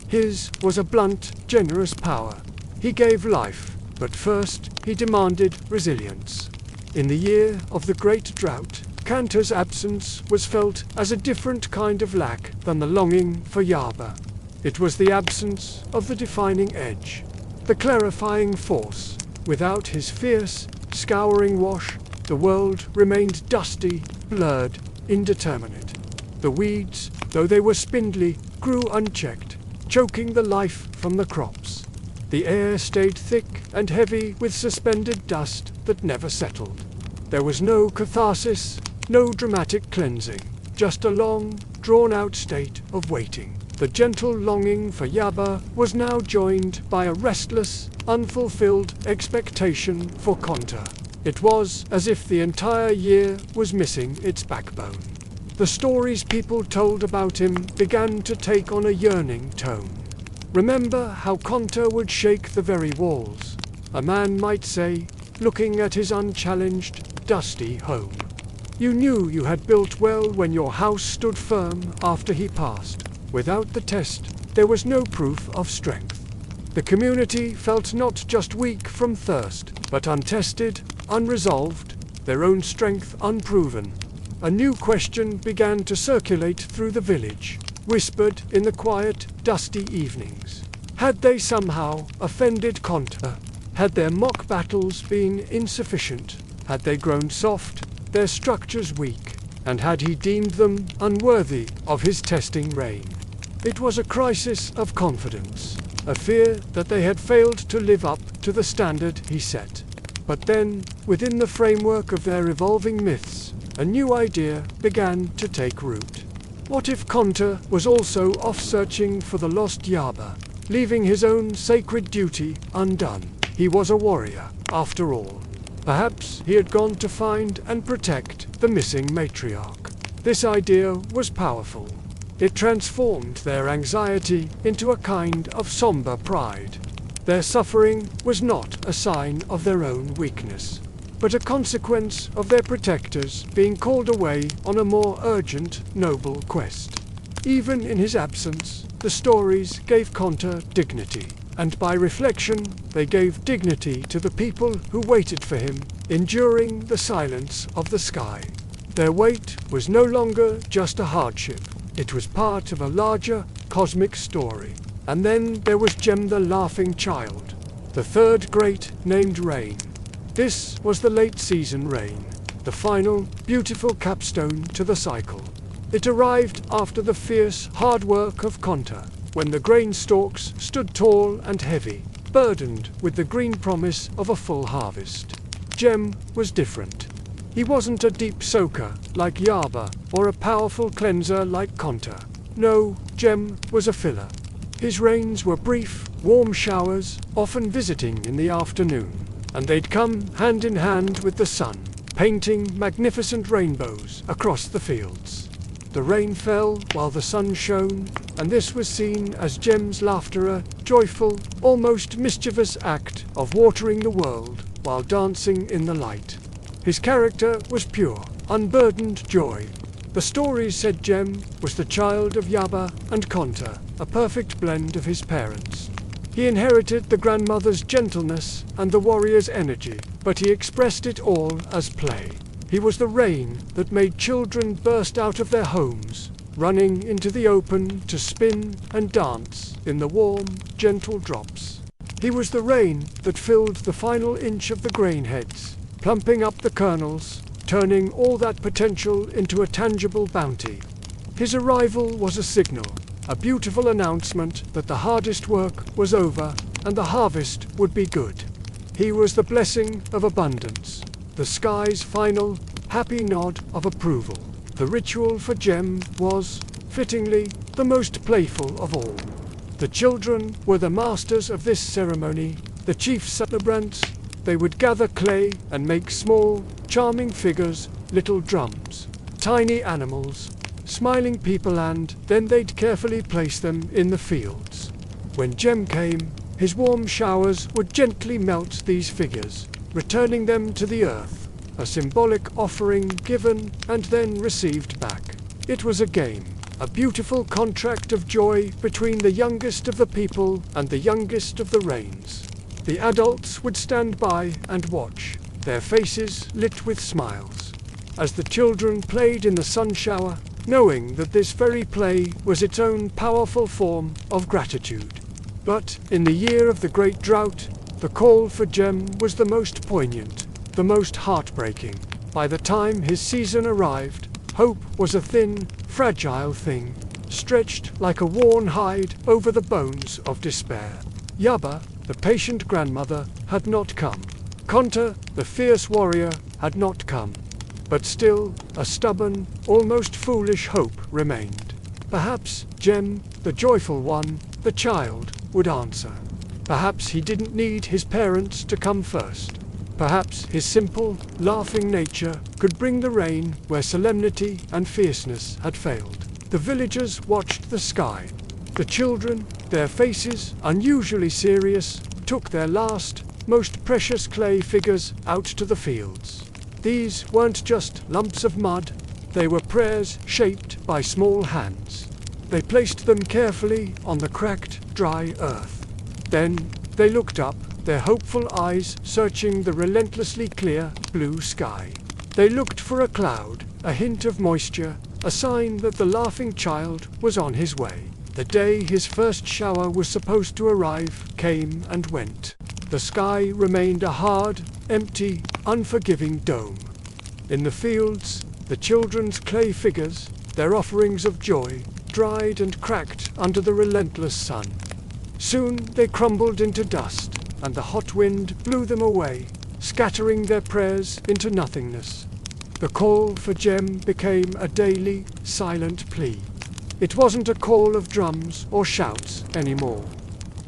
His was a blunt, generous power. He gave life, but first he demanded resilience. In the year of the Great Drought, Kanta's absence was felt as a different kind of lack than the longing for Yaba. It was the absence of the defining edge, the clarifying force. Without his fierce, scouring wash, the world remained dusty, blurred, indeterminate. The weeds, though they were spindly, grew unchecked, choking the life from the crops. The air stayed thick and heavy with suspended dust that never settled. There was no catharsis, no dramatic cleansing, just a long, drawn-out state of waiting. The gentle longing for Yaba was now joined by a restless, unfulfilled expectation for Konta. It was as if the entire year was missing its backbone. The stories people told about him began to take on a yearning tone. Remember how Konta would shake the very walls, a man might say, looking at his unchallenged, dusty home. You knew you had built well when your house stood firm after he passed. Without the test, there was no proof of strength. The community felt not just weak from thirst, but untested, unresolved, their own strength unproven. A new question began to circulate through the village, whispered in the quiet, dusty evenings. Had they somehow offended Konta? Had their mock battles been insufficient? Had they grown soft, their structures weak? And had he deemed them unworthy of his testing reign? It was a crisis of confidence, a fear that they had failed to live up to the standard he set. But then, within the framework of their evolving myths, a new idea began to take root. What if Konta was also off searching for the lost Yaba, leaving his own sacred duty undone? He was a warrior, after all. Perhaps he had gone to find and protect the missing matriarch. This idea was powerful. It transformed their anxiety into a kind of somber pride. Their suffering was not a sign of their own weakness, but a consequence of their protectors being called away on a more urgent, noble quest. Even in his absence, the stories gave Konta dignity, and by reflection, they gave dignity to the people who waited for him, enduring the silence of the sky. Their wait was no longer just a hardship. It was part of a larger, cosmic story. And then there was Jem the Laughing Child, the third great named rain. This was the late season rain, the final, beautiful capstone to the cycle. It arrived after the fierce, hard work of Konta, when the grain stalks stood tall and heavy, burdened with the green promise of a full harvest. Jem was different. He wasn't a deep soaker like Yaba, or a powerful cleanser like Konta. No, Jem was a filler. His rains were brief, warm showers, often visiting in the afternoon, and they'd come hand in hand with the sun, painting magnificent rainbows across the fields. The rain fell while the sun shone, and this was seen as Jem's laughter, a joyful, almost mischievous act of watering the world while dancing in the light. His character was pure, unburdened joy. The stories said Jem was the child of Yaba and Konta, a perfect blend of his parents. He inherited the grandmother's gentleness and the warrior's energy, but he expressed it all as play. He was the rain that made children burst out of their homes, running into the open to spin and dance in the warm, gentle drops. He was the rain that filled the final inch of the grain heads, plumping up the kernels, turning all that potential into a tangible bounty. His arrival was a signal, a beautiful announcement that the hardest work was over and the harvest would be good. He was the blessing of abundance, the sky's final, happy nod of approval. The ritual for Jem was, fittingly, the most playful of all. The children were the masters of this ceremony, the chief celebrants. They would gather clay and make small, charming figures, little drums, tiny animals, smiling people, and then they'd carefully place them in the fields. When Jem came, his warm showers would gently melt these figures, returning them to the earth, a symbolic offering given and then received back. It was a game, a beautiful contract of joy between the youngest of the people and the youngest of the rains. The adults would stand by and watch, their faces lit with smiles, as the children played in the sun shower, knowing that this very play was its own powerful form of gratitude. But in the year of the great drought, the call for Jem was the most poignant, the most heartbreaking. By the time his season arrived, hope was a thin, fragile thing, stretched like a worn hide over the bones of despair. Yaba, the patient grandmother, had not come. Konta, the fierce warrior, had not come. But still, a stubborn, almost foolish hope remained. Perhaps Jem, the joyful one, the child, would answer. Perhaps he didn't need his parents to come first. Perhaps his simple, laughing nature could bring the rain where solemnity and fierceness had failed. The villagers watched the sky. The children, their faces unusually serious, took their last, most precious clay figures out to the fields. These weren't just lumps of mud, they were prayers shaped by small hands. They placed them carefully on the cracked, dry earth. Then they looked up, their hopeful eyes searching the relentlessly clear, blue sky. They looked for a cloud, a hint of moisture, a sign that the laughing child was on his way. The day his first shower was supposed to arrive came and went. The sky remained a hard, empty, unforgiving dome. In the fields, the children's clay figures, their offerings of joy, dried and cracked under the relentless sun. Soon they crumbled into dust, and the hot wind blew them away, scattering their prayers into nothingness. The call for Jem became a daily, silent plea. It wasn't a call of drums or shouts anymore.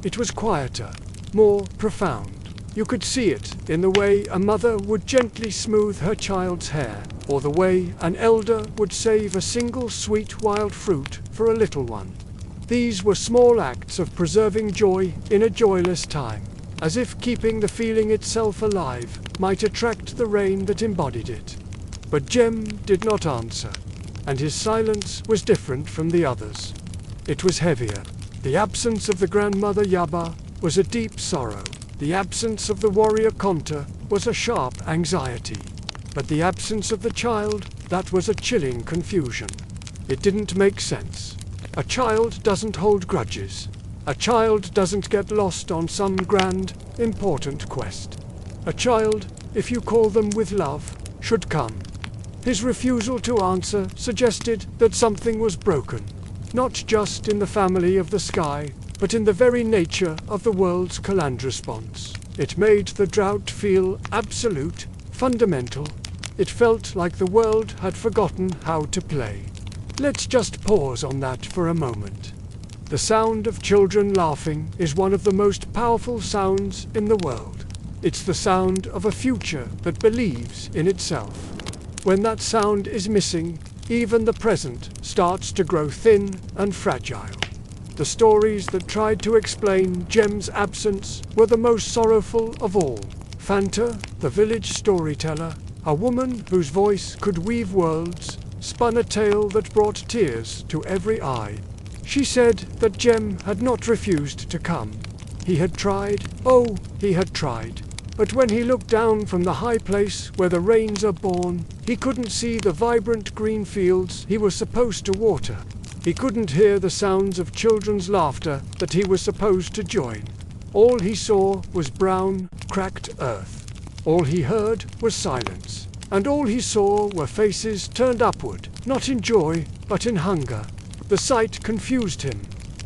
It was quieter, more profound. You could see it in the way a mother would gently smooth her child's hair, or the way an elder would save a single sweet wild fruit for a little one. These were small acts of preserving joy in a joyless time, as if keeping the feeling itself alive might attract the rain that embodied it. But Jem did not answer, and his silence was different from the others. It was heavier. The absence of the grandmother Yaba was a deep sorrow. The absence of the warrior Konta was a sharp anxiety. But the absence of the child, that was a chilling confusion. It didn't make sense. A child doesn't hold grudges. A child doesn't get lost on some grand, important quest. A child, if you call them with love, should come. His refusal to answer suggested that something was broken, not just in the family of the sky, but in the very nature of the world's response. It made the drought feel absolute, fundamental. It felt like the world had forgotten how to play. Let's just pause on that for a moment. The sound of children laughing is one of the most powerful sounds in the world. It's the sound of a future that believes in itself. When that sound is missing, even the present starts to grow thin and fragile. The stories that tried to explain Jem's absence were the most sorrowful of all. Fanta, the village storyteller, a woman whose voice could weave worlds, spun a tale that brought tears to every eye. She said that Jem had not refused to come. He had tried, oh, he had tried. But when he looked down from the high place where the rains are born, he couldn't see the vibrant green fields he was supposed to water. He couldn't hear the sounds of children's laughter that he was supposed to join. All he saw was brown, cracked earth. All he heard was silence. And all he saw were faces turned upward, not in joy, but in hunger. The sight confused him.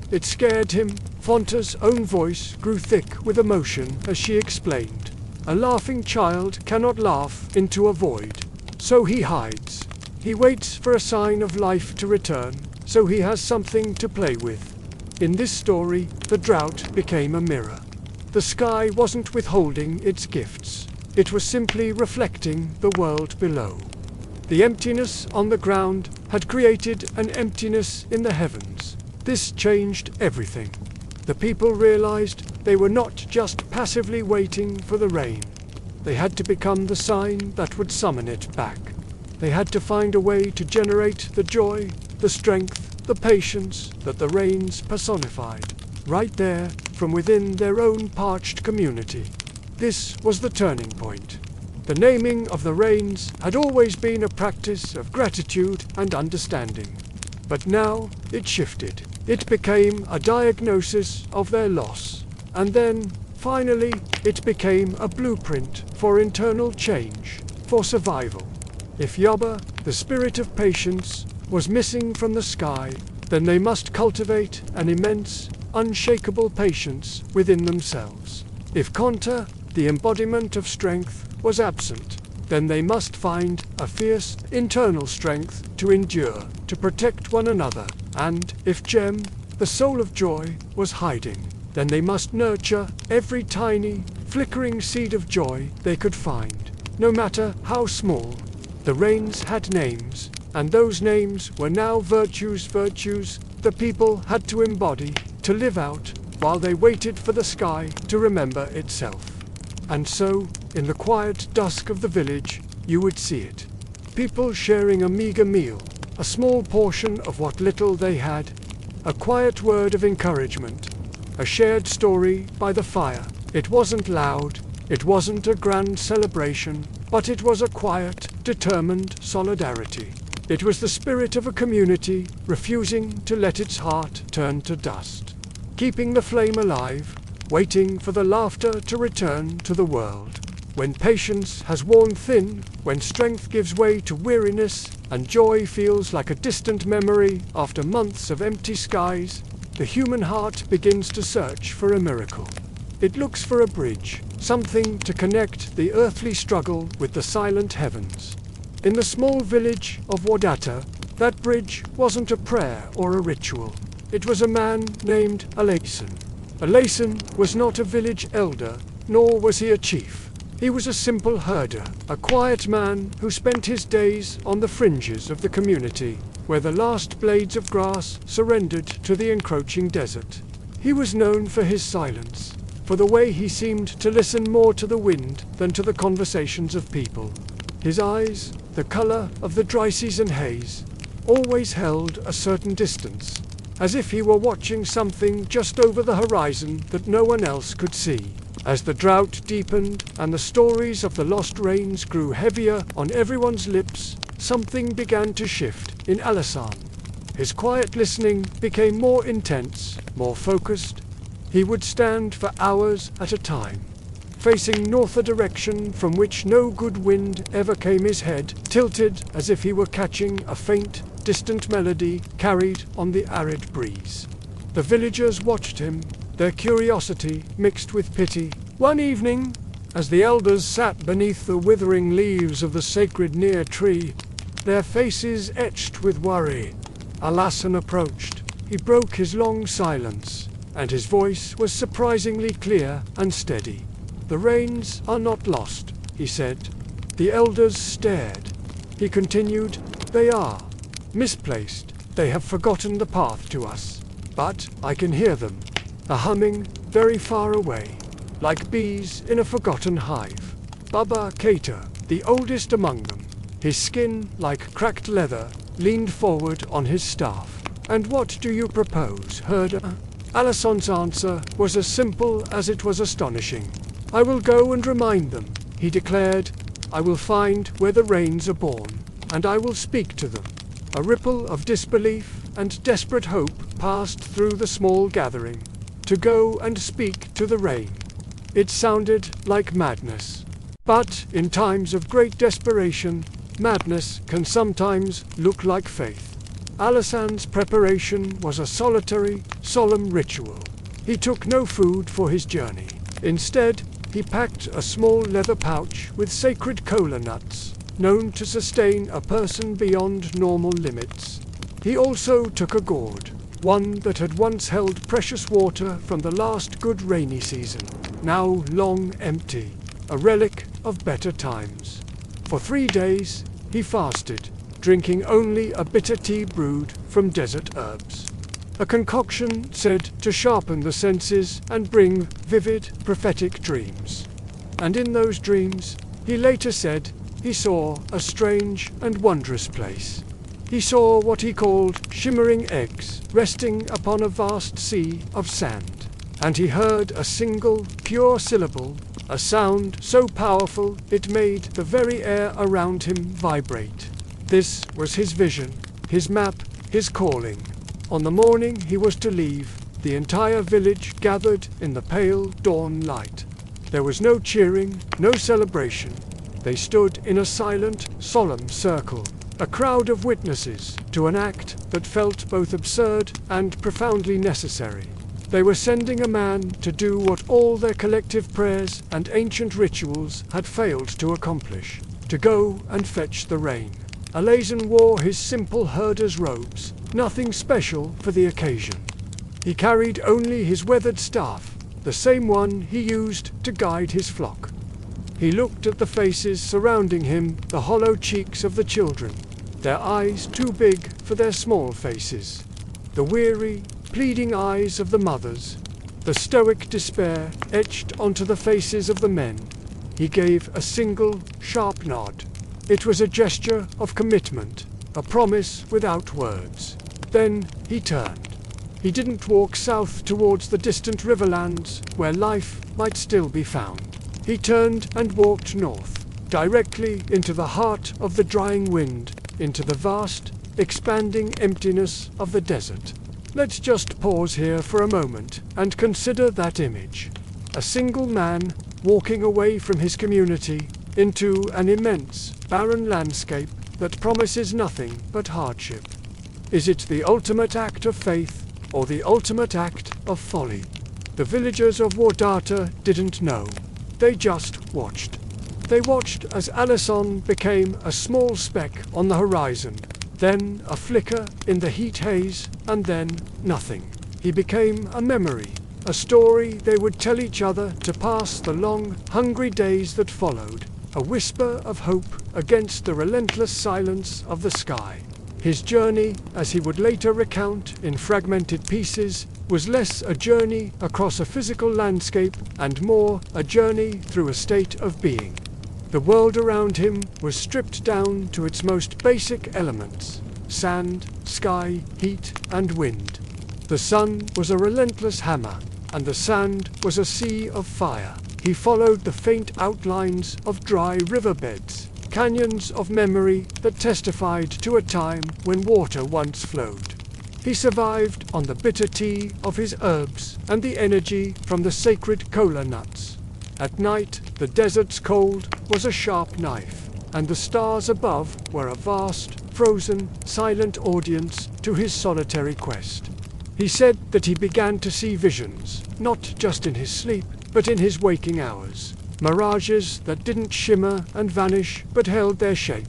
It scared him. Fanta's own voice grew thick with emotion as she explained. A laughing child cannot laugh into a void. So he hides. He waits for a sign of life to return, so he has something to play with. In this story, the drought became a mirror. The sky wasn't withholding its gifts. It was simply reflecting the world below. The emptiness on the ground had created an emptiness in the heavens. This changed everything. The people realized they were not just passively waiting for the rain. They had to become the sign that would summon it back. They had to find a way to generate the joy, the strength, the patience that the rains personified, right there from within their own parched community. This was the turning point. The naming of the rains had always been a practice of gratitude and understanding. But now it shifted. It became a diagnosis of their loss. And then, finally, it became a blueprint for internal change, for survival. If Yaba, the spirit of patience, was missing from the sky, then they must cultivate an immense, unshakable patience within themselves. If Konta, the embodiment of strength, was absent, then they must find a fierce internal strength to endure, to protect one another. And if Jem, the soul of joy, was hiding, then they must nurture every tiny, flickering seed of joy they could find, no matter how small. The rains had names, and those names were now virtues the people had to embody, to live out, while they waited for the sky to remember itself. And so, in the quiet dusk of the village, you would see it. People sharing a meager meal, a small portion of what little they had, a quiet word of encouragement, a shared story by the fire. It wasn't loud, it wasn't a grand celebration, but it was a quiet, determined solidarity. It was the spirit of a community refusing to let its heart turn to dust, keeping the flame alive, waiting for the laughter to return to the world. When patience has worn thin, when strength gives way to weariness, and joy feels like a distant memory after months of empty skies, the human heart begins to search for a miracle. It looks for a bridge, something to connect the earthly struggle with the silent heavens. In the small village of Wadata, that bridge wasn't a prayer or a ritual. It was a man named Alason. Alason was not a village elder, nor was he a chief. He was a simple herder, a quiet man who spent his days on the fringes of the community, where the last blades of grass surrendered to the encroaching desert. He was known for his silence, for the way he seemed to listen more to the wind than to the conversations of people. His eyes, the color of the dry season haze, always held a certain distance, as if he were watching something just over the horizon that no one else could see. As the drought deepened and the stories of the lost rains grew heavier on everyone's lips, something began to shift in Alasan. His quiet listening became more intense, more focused. He would stand for hours at a time, facing north, a direction from which no good wind ever came, his head tilted as if he were catching a faint, distant melody carried on the arid breeze. The villagers watched him, their curiosity mixed with pity. One evening, as the elders sat beneath the withering leaves of the sacred near tree, their faces etched with worry, Alasan approached. He broke his long silence, and his voice was surprisingly clear and steady. "The rains are not lost," he said. The elders stared. He continued, "They are misplaced. They have forgotten the path to us. but I can hear them, a humming very far away, like bees in a forgotten hive. Baba Keita, the oldest among them, his skin like cracked leather, leaned forward on his staff. "And what do you propose, herder?" Alisson's answer was as simple as it was astonishing. "I will go and remind them," he declared. "I will find where the rains are born, and I will speak to them." A ripple of disbelief and desperate hope passed through the small gathering. To go and speak to the rain. It sounded like madness. But in times of great desperation, madness can sometimes look like faith. Alisson's preparation was a solitary, solemn ritual. He took no food for his journey. Instead, he packed a small leather pouch with sacred kola nuts, known to sustain a person beyond normal limits. He also took a gourd, one that had once held precious water from the last good rainy season, now long empty, a relic of better times. For 3 days, he fasted, drinking only a bitter tea brewed from desert herbs. A concoction said to sharpen the senses and bring vivid, prophetic dreams. And in those dreams, he later said, he saw a strange and wondrous place. He saw what he called shimmering eggs resting upon a vast sea of sand. And he heard a single, pure syllable, a sound so powerful it made the very air around him vibrate. This was his vision, his map, his calling. On the morning he was to leave, the entire village gathered in the pale dawn light. There was no cheering, no celebration. They stood in a silent, solemn circle, a crowd of witnesses to an act that felt both absurd and profoundly necessary. They were sending a man to do what all their collective prayers and ancient rituals had failed to accomplish, to go and fetch the rain. Alazan wore his simple herder's robes, nothing special for the occasion. He carried only his weathered staff, the same one he used to guide his flock. He looked at the faces surrounding him, the hollow cheeks of the children, their eyes too big for their small faces, the weary, pleading eyes of the mothers, the stoic despair etched onto the faces of the men. He gave a single, sharp nod. It was a gesture of commitment, a promise without words. Then he turned. He didn't walk south towards the distant riverlands where life might still be found. He turned and walked north, directly into the heart of the drying wind, into the vast, expanding emptiness of the desert. Let's just pause here for a moment and consider that image. A single man walking away from his community into an immense, barren landscape that promises nothing but hardship. Is it the ultimate act of faith or the ultimate act of folly? The villagers of Wardata didn't know. They just watched. They watched as Alisson became a small speck on the horizon, then a flicker in the heat haze, and then nothing. He became a memory, a story they would tell each other to pass the long, hungry days that followed, a whisper of hope against the relentless silence of the sky. His journey, as he would later recount in fragmented pieces, was less a journey across a physical landscape and more a journey through a state of being. The world around him was stripped down to its most basic elements: sand, sky, heat, and wind. The sun was a relentless hammer, and the sand was a sea of fire. He followed the faint outlines of dry riverbeds, canyons of memory that testified to a time when water once flowed. He survived on the bitter tea of his herbs and the energy from the sacred kola nuts. At night, the desert's cold was a sharp knife, and the stars above were a vast, frozen, silent audience to his solitary quest. He said that he began to see visions, not just in his sleep, but in his waking hours. Mirages that didn't shimmer and vanish, but held their shape.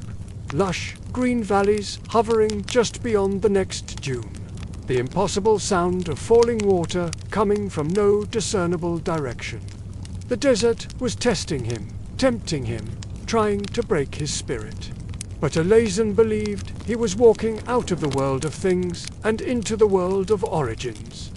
Lush, green valleys hovering just beyond the next dune. The impossible sound of falling water coming from no discernible direction. The desert was testing him, tempting him, trying to break his spirit. But Alazen believed he was walking out of the world of things and into the world of origins.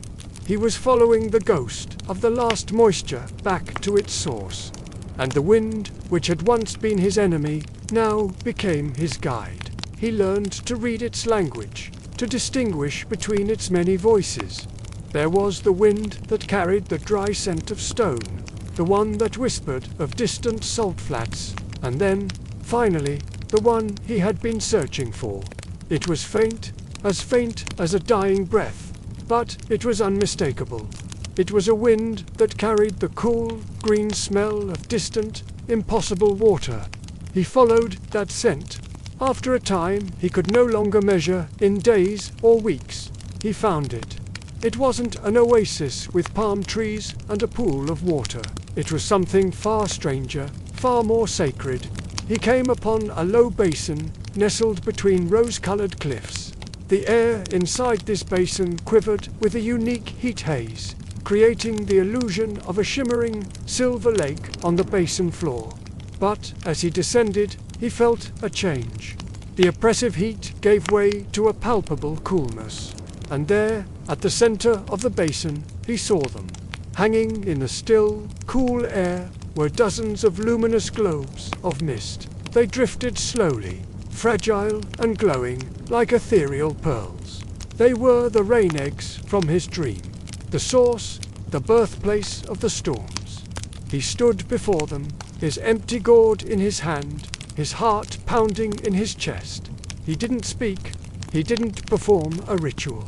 He was following the ghost of the last moisture back to its source, and the wind, which had once been his enemy, now became his guide. He learned to read its language, to distinguish between its many voices. There was the wind that carried the dry scent of stone, the one that whispered of distant salt flats, and then, finally, the one he had been searching for. It was faint as a dying breath, but it was unmistakable. It was a wind that carried the cool, green smell of distant, impossible water. He followed that scent. After a time he could no longer measure in days or weeks. He found it. It wasn't an oasis with palm trees and a pool of water. It was something far stranger, far more sacred. He came upon a low basin nestled between rose-colored cliffs. The air inside this basin quivered with a unique heat haze, creating the illusion of a shimmering silver lake on the basin floor. But as he descended, he felt a change. The oppressive heat gave way to a palpable coolness. And there, at the center of the basin, he saw them. Hanging in the still, cool air were dozens of luminous globes of mist. They drifted slowly, fragile and glowing like ethereal pearls. They were the rain eggs from his dream, the source, the birthplace of the storms. He stood before them, his empty gourd in his hand, his heart pounding in his chest. He didn't speak, he didn't perform a ritual.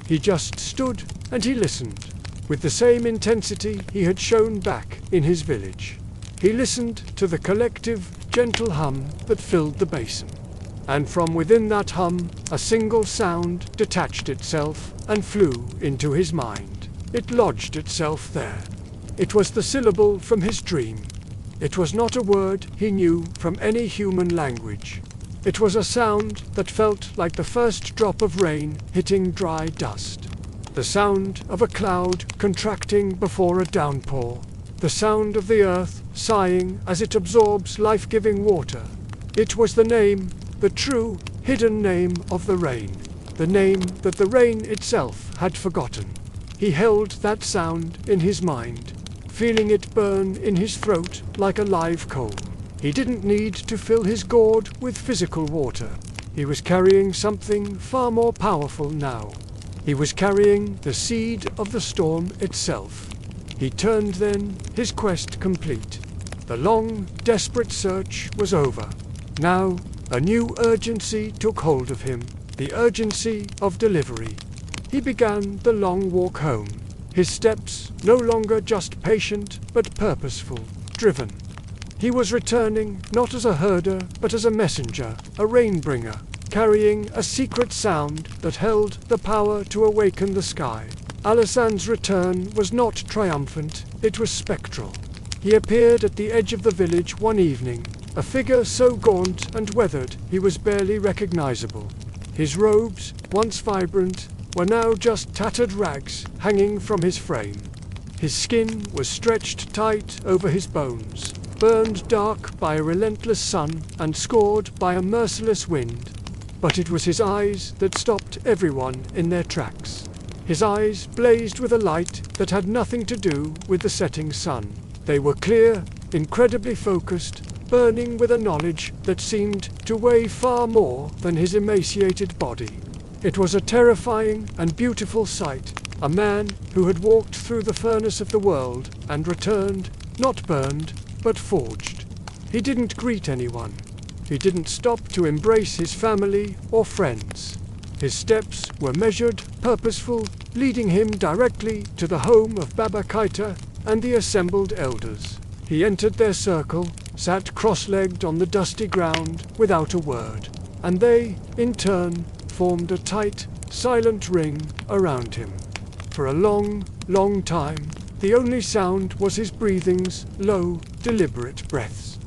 He just stood and he listened, with the same intensity he had shown back in his village. He listened to the collective, gentle hum that filled the basin. And from within that hum, a single sound detached itself and flew into his mind. It lodged itself there. It was the syllable from his dream. It was not a word he knew from any human language. It was a sound that felt like the first drop of rain hitting dry dust. The sound of a cloud contracting before a downpour. The sound of the earth sighing as it absorbs life-giving water. It was the name, the true, hidden name of the rain. The name that the rain itself had forgotten. He held that sound in his mind, feeling it burn in his throat like a live coal. He didn't need to fill his gourd with physical water. He was carrying something far more powerful now. He was carrying the seed of the storm itself. He turned then, his quest complete. The long, desperate search was over. Now, a new urgency took hold of him, the urgency of delivery. He began the long walk home, his steps no longer just patient but purposeful, driven. He was returning not as a herder but as a messenger, a rainbringer, carrying a secret sound that held the power to awaken the sky. Alasan's return was not triumphant, it was spectral. He appeared at the edge of the village one evening, a figure so gaunt and weathered he was barely recognizable. His robes, once vibrant, were now just tattered rags hanging from his frame. His skin was stretched tight over his bones, burned dark by a relentless sun and scored by a merciless wind. But it was his eyes that stopped everyone in their tracks. His eyes blazed with a light that had nothing to do with the setting sun. They were clear, incredibly focused, burning with a knowledge that seemed to weigh far more than his emaciated body. It was a terrifying and beautiful sight, a man who had walked through the furnace of the world and returned, not burned, but forged. He didn't greet anyone. He didn't stop to embrace his family or friends. His steps were measured, purposeful, leading him directly to the home of Baba Kaita and the assembled elders. He entered their circle, sat cross-legged on the dusty ground without a word, and they, in turn, formed a tight, silent ring around him. For a long, long time, the only sound was his breathing's low, deliberate breaths,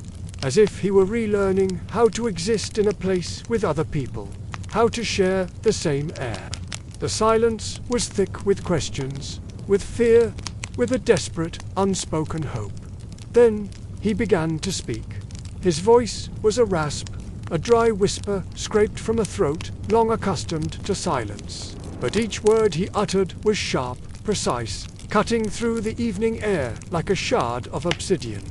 as if he were relearning how to exist in a place with other people, how to share the same air. The silence was thick with questions, with fear, with a desperate, unspoken hope. Then he began to speak. His voice was a rasp, a dry whisper scraped from a throat long accustomed to silence. But each word he uttered was sharp, precise, cutting through the evening air like a shard of obsidian.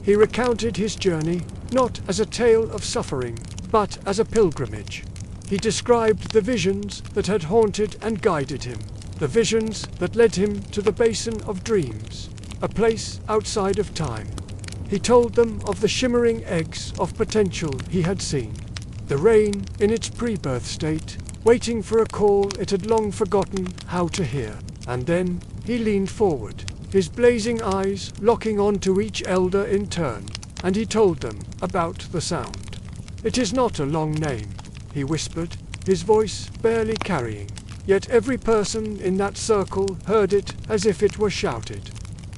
He recounted his journey, not as a tale of suffering, but as a pilgrimage. He described the visions that had haunted and guided him, the visions that led him to the Basin of Dreams, a place outside of time. He told them of the shimmering eggs of potential he had seen, the rain in its pre-birth state, waiting for a call it had long forgotten how to hear. And then he leaned forward, his blazing eyes locking onto each elder in turn, and he told them about the sound. "It is not a long name," he whispered, his voice barely carrying, yet every person in that circle heard it as if it were shouted.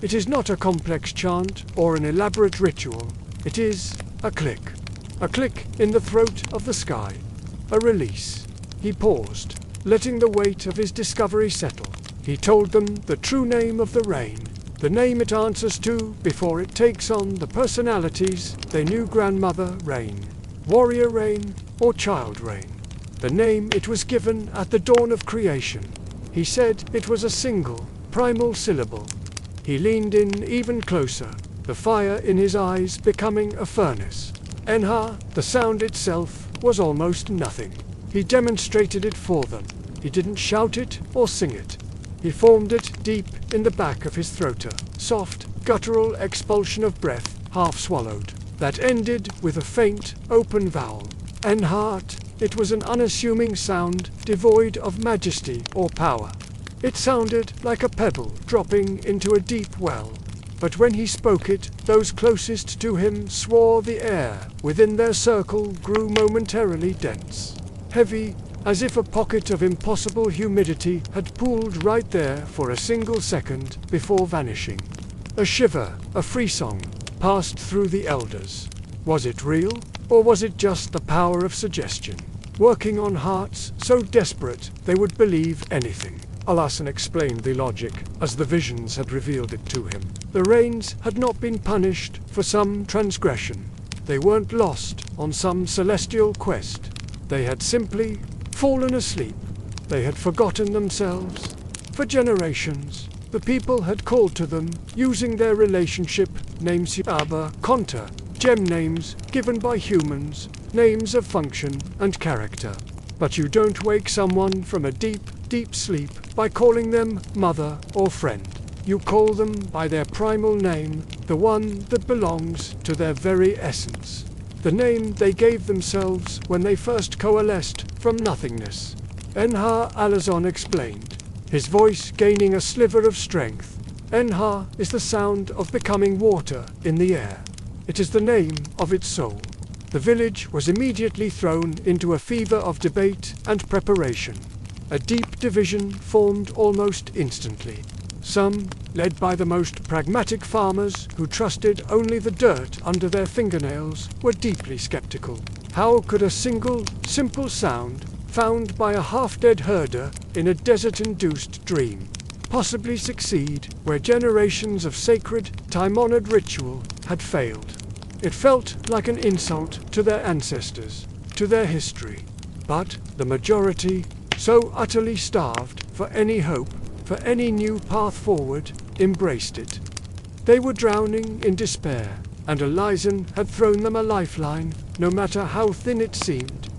"It is not a complex chant or an elaborate ritual. It is a click in the throat of the sky, a release." He paused, letting the weight of his discovery settle. He told them the true name of the rain, the name it answers to before it takes on the personalities they knew: grandmother rain, warrior rain, or child rain. The name it was given at the dawn of creation. He said it was a single, primal syllable. He leaned in even closer, the fire in his eyes becoming a furnace. Enha, the sound itself, was almost nothing. He demonstrated it for them. He didn't shout it or sing it. He formed it deep in the back of his throat, a soft, guttural expulsion of breath, half swallowed, that ended with a faint, open vowel. Enhat. It was an unassuming sound, devoid of majesty or power. It sounded like a pebble dropping into a deep well. But when he spoke it, those closest to him swore the air within their circle grew momentarily dense, heavy, as if a pocket of impossible humidity had pooled right there for a single second before vanishing. A shiver, a frisson, passed through the elders. Was it real, or was it just the power of suggestion, working on hearts so desperate they would believe anything? Alasan explained the logic, as the visions had revealed it to him. The rains had not been punished for some transgression. They weren't lost on some celestial quest. They had simply fallen asleep. They had forgotten themselves. For generations, the people had called to them, using their relationship names Aba, Konta, gem names given by humans, names of function and character. But you don't wake someone from a deep, deep sleep by calling them mother or friend. You call them by their primal name, the one that belongs to their very essence. The name they gave themselves when they first coalesced from nothingness. Enha Alazon explained, his voice gaining a sliver of strength. Enha is the sound of becoming water in the air. It is the name of its soul. The village was immediately thrown into a fever of debate and preparation. A deep division formed almost instantly. Some, led by the most pragmatic farmers who trusted only the dirt under their fingernails, were deeply skeptical. How could a single, simple sound, found by a half-dead herder in a desert-induced dream, possibly succeed where generations of sacred, time-honored ritual had failed? It felt like an insult to their ancestors, to their history. But the majority, so utterly starved for any hope, for any new path forward, embraced it. They were drowning in despair, and Elyson had thrown them a lifeline, no matter how thin it seemed.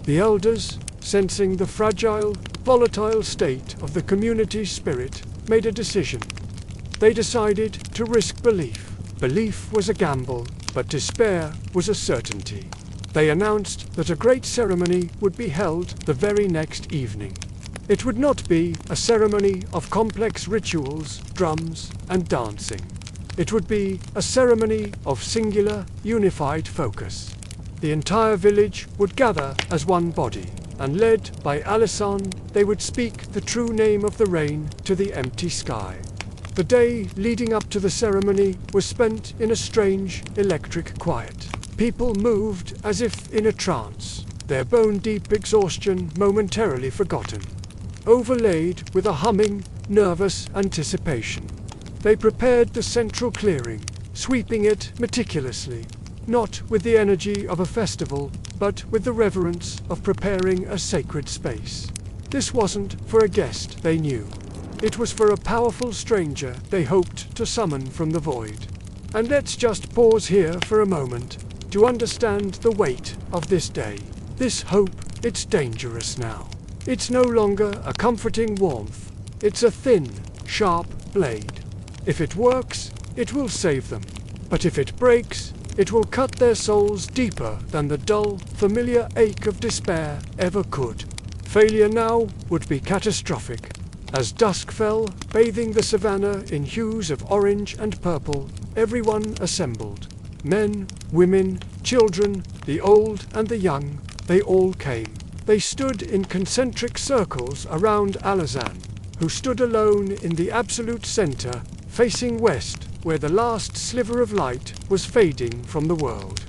The elders, sensing the fragile, volatile state of the community's spirit, made a decision. They decided to risk belief. Belief was a gamble, but despair was a certainty. They announced that a great ceremony would be held the very next evening. It would not be a ceremony of complex rituals, drums, and dancing. It would be a ceremony of singular, unified focus. The entire village would gather as one body, and led by Alasan, they would speak the true name of the rain to the empty sky. The day leading up to the ceremony was spent in a strange, electric quiet. People moved as if in a trance, their bone-deep exhaustion momentarily forgotten, overlaid with a humming, nervous anticipation. They prepared the central clearing, sweeping it meticulously. not with the energy of a festival, but with the reverence of preparing a sacred space. This wasn't for a guest they knew. It was for a powerful stranger they hoped to summon from the void. And let's just pause here for a moment to understand the weight of this day. This hope, it's dangerous now. It's no longer a comforting warmth. It's a thin, sharp blade. If it works, it will save them. But if it breaks, it will cut their souls deeper than the dull, familiar ache of despair ever could. Failure now would be catastrophic. As dusk fell, bathing the savannah in hues of orange and purple, everyone assembled. Men, women, children, the old and the young, they all came. They stood in concentric circles around Alazan, who stood alone in the absolute center, facing west, where the last sliver of light was fading from the world.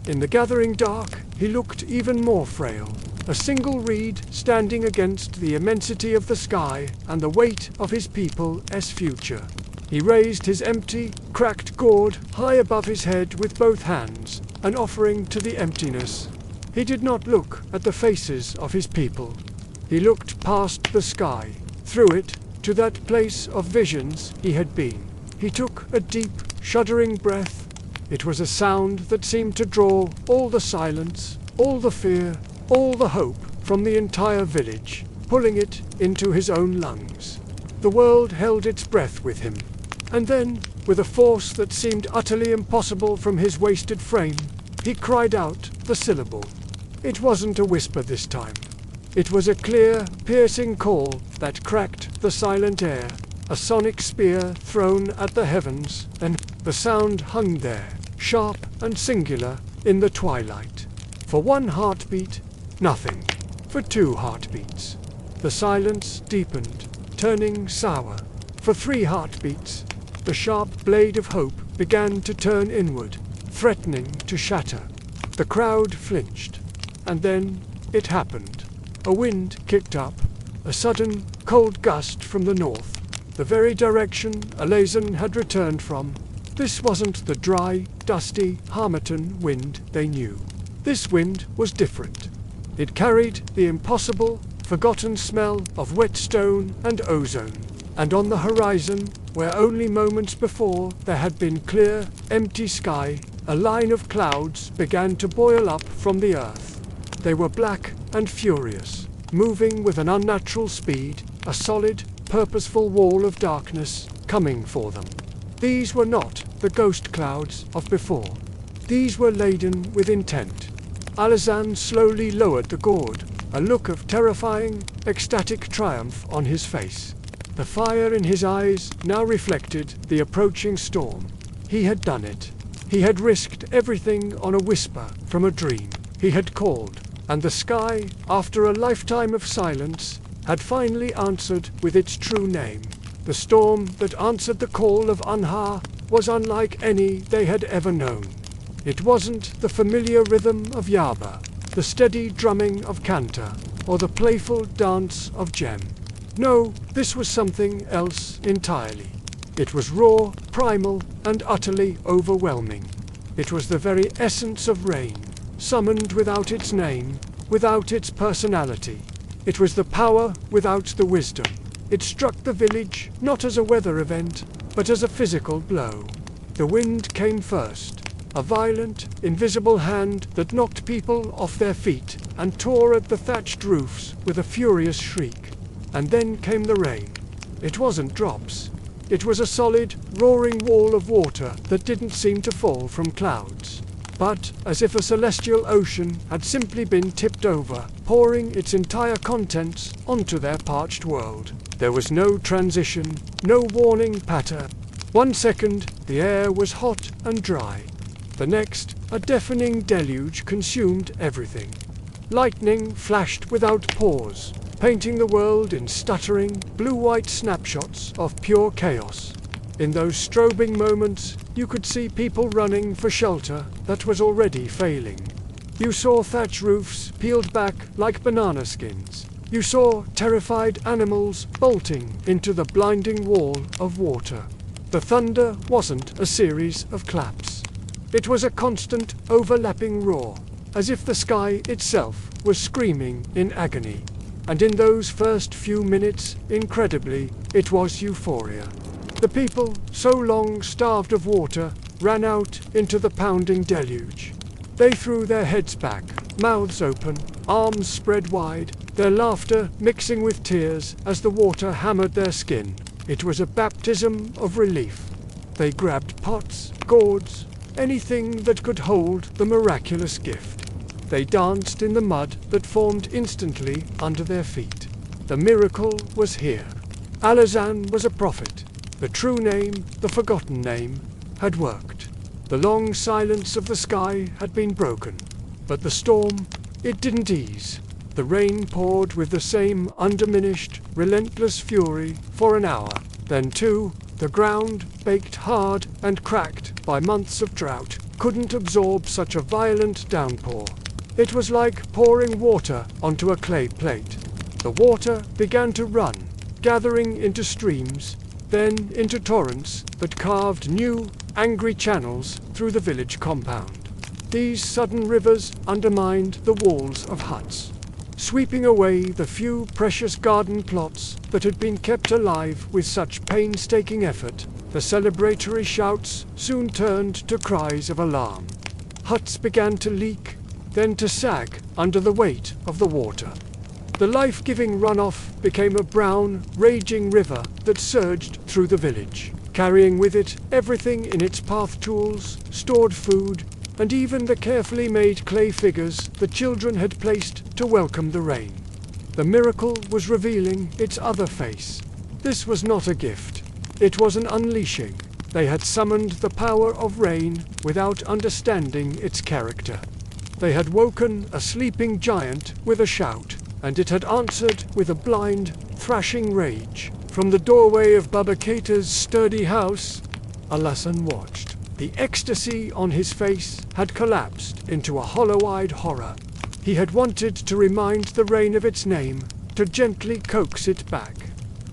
In the gathering dark, he looked even more frail, a single reed standing against the immensity of the sky and the weight of his people's future. He raised his empty, cracked gourd high above his head with both hands, an offering to the emptiness. He did not look at the faces of his people. He looked past the sky, through it, to that place of visions he had been. He took a deep, shuddering breath. It was a sound that seemed to draw all the silence, all the fear, all the hope from the entire village, pulling it into his own lungs. The world held its breath with him. And then, with a force that seemed utterly impossible from his wasted frame, he cried out the syllable. It wasn't a whisper this time. It was a clear, piercing call that cracked the silent air, a sonic spear thrown at the heavens, and the sound hung there, sharp and singular, in the twilight. For one heartbeat, nothing. For two heartbeats, the silence deepened, turning sour. For three heartbeats, the sharp blade of hope began to turn inward, threatening to shatter. The crowd flinched. And then it happened. A wind kicked up, a sudden, cold gust from the north, the very direction Alazan had returned from. This wasn't the dry, dusty Harmattan wind they knew. This wind was different. It carried the impossible, forgotten smell of wet stone and ozone. And on the horizon, where only moments before there had been clear, empty sky, a line of clouds began to boil up from the earth. They were black and furious, moving with an unnatural speed, a solid, purposeful wall of darkness coming for them. These were not the ghost clouds of before. These were laden with intent. Alazan slowly lowered the gourd, a look of terrifying, ecstatic triumph on his face. The fire in his eyes now reflected the approaching storm. He had done it. He had risked everything on a whisper from a dream. He had called, and the sky, after a lifetime of silence, had finally answered with its true name. The storm that answered the call of Anha was unlike any they had ever known. It wasn't the familiar rhythm of Yaba, the steady drumming of Kanta, or the playful dance of Gem. No, this was something else entirely. It was raw, primal, and utterly overwhelming. It was the very essence of rain, summoned without its name, without its personality. It was the power without the wisdom. It struck the village not as a weather event, but as a physical blow. The wind came first, a violent, invisible hand that knocked people off their feet and tore at the thatched roofs with a furious shriek. And then came the rain. It wasn't drops. It was a solid, roaring wall of water that didn't seem to fall from clouds, but as if a celestial ocean had simply been tipped over, pouring its entire contents onto their parched world. There was no transition, no warning patter. 1 second, the air was hot and dry. The next, a deafening deluge consumed everything. Lightning flashed without pause, painting the world in stuttering, blue-white snapshots of pure chaos. In those strobing moments, you could see people running for shelter that was already failing. You saw thatch roofs peeled back like banana skins. You saw terrified animals bolting into the blinding wall of water. The thunder wasn't a series of claps. It was a constant, overlapping roar, as if the sky itself was screaming in agony. And in those first few minutes, incredibly, it was euphoria. The people, so long starved of water, ran out into the pounding deluge. They threw their heads back, mouths open, arms spread wide, their laughter mixing with tears as the water hammered their skin. It was a baptism of relief. They grabbed pots, gourds, anything that could hold the miraculous gift. They danced in the mud that formed instantly under their feet. The miracle was here. Alazan was a prophet. The true name, the forgotten name, had worked. The long silence of the sky had been broken. But the storm, it didn't ease. The rain poured with the same undiminished, relentless fury for an hour. Then too, the ground, baked hard and cracked by months of drought, couldn't absorb such a violent downpour. It was like pouring water onto a clay plate. The water began to run, gathering into streams, then into torrents that carved new, angry channels through the village compound. These sudden rivers undermined the walls of huts, sweeping away the few precious garden plots that had been kept alive with such painstaking effort. The celebratory shouts soon turned to cries of alarm. Huts began to leak, then to sag under the weight of the water. The life-giving runoff became a brown, raging river that surged through the village, carrying with it everything in its path: tools, stored food, and even the carefully made clay figures the children had placed to welcome the rain. The miracle was revealing its other face. This was not a gift. It was an unleashing. They had summoned the power of rain without understanding its character. They had woken a sleeping giant with a shout, and it had answered with a blind, thrashing rage. From the doorway of Baba Keita's sturdy house, Alassane watched. The ecstasy on his face had collapsed into a hollow-eyed horror. He had wanted to remind the rain of its name, to gently coax it back.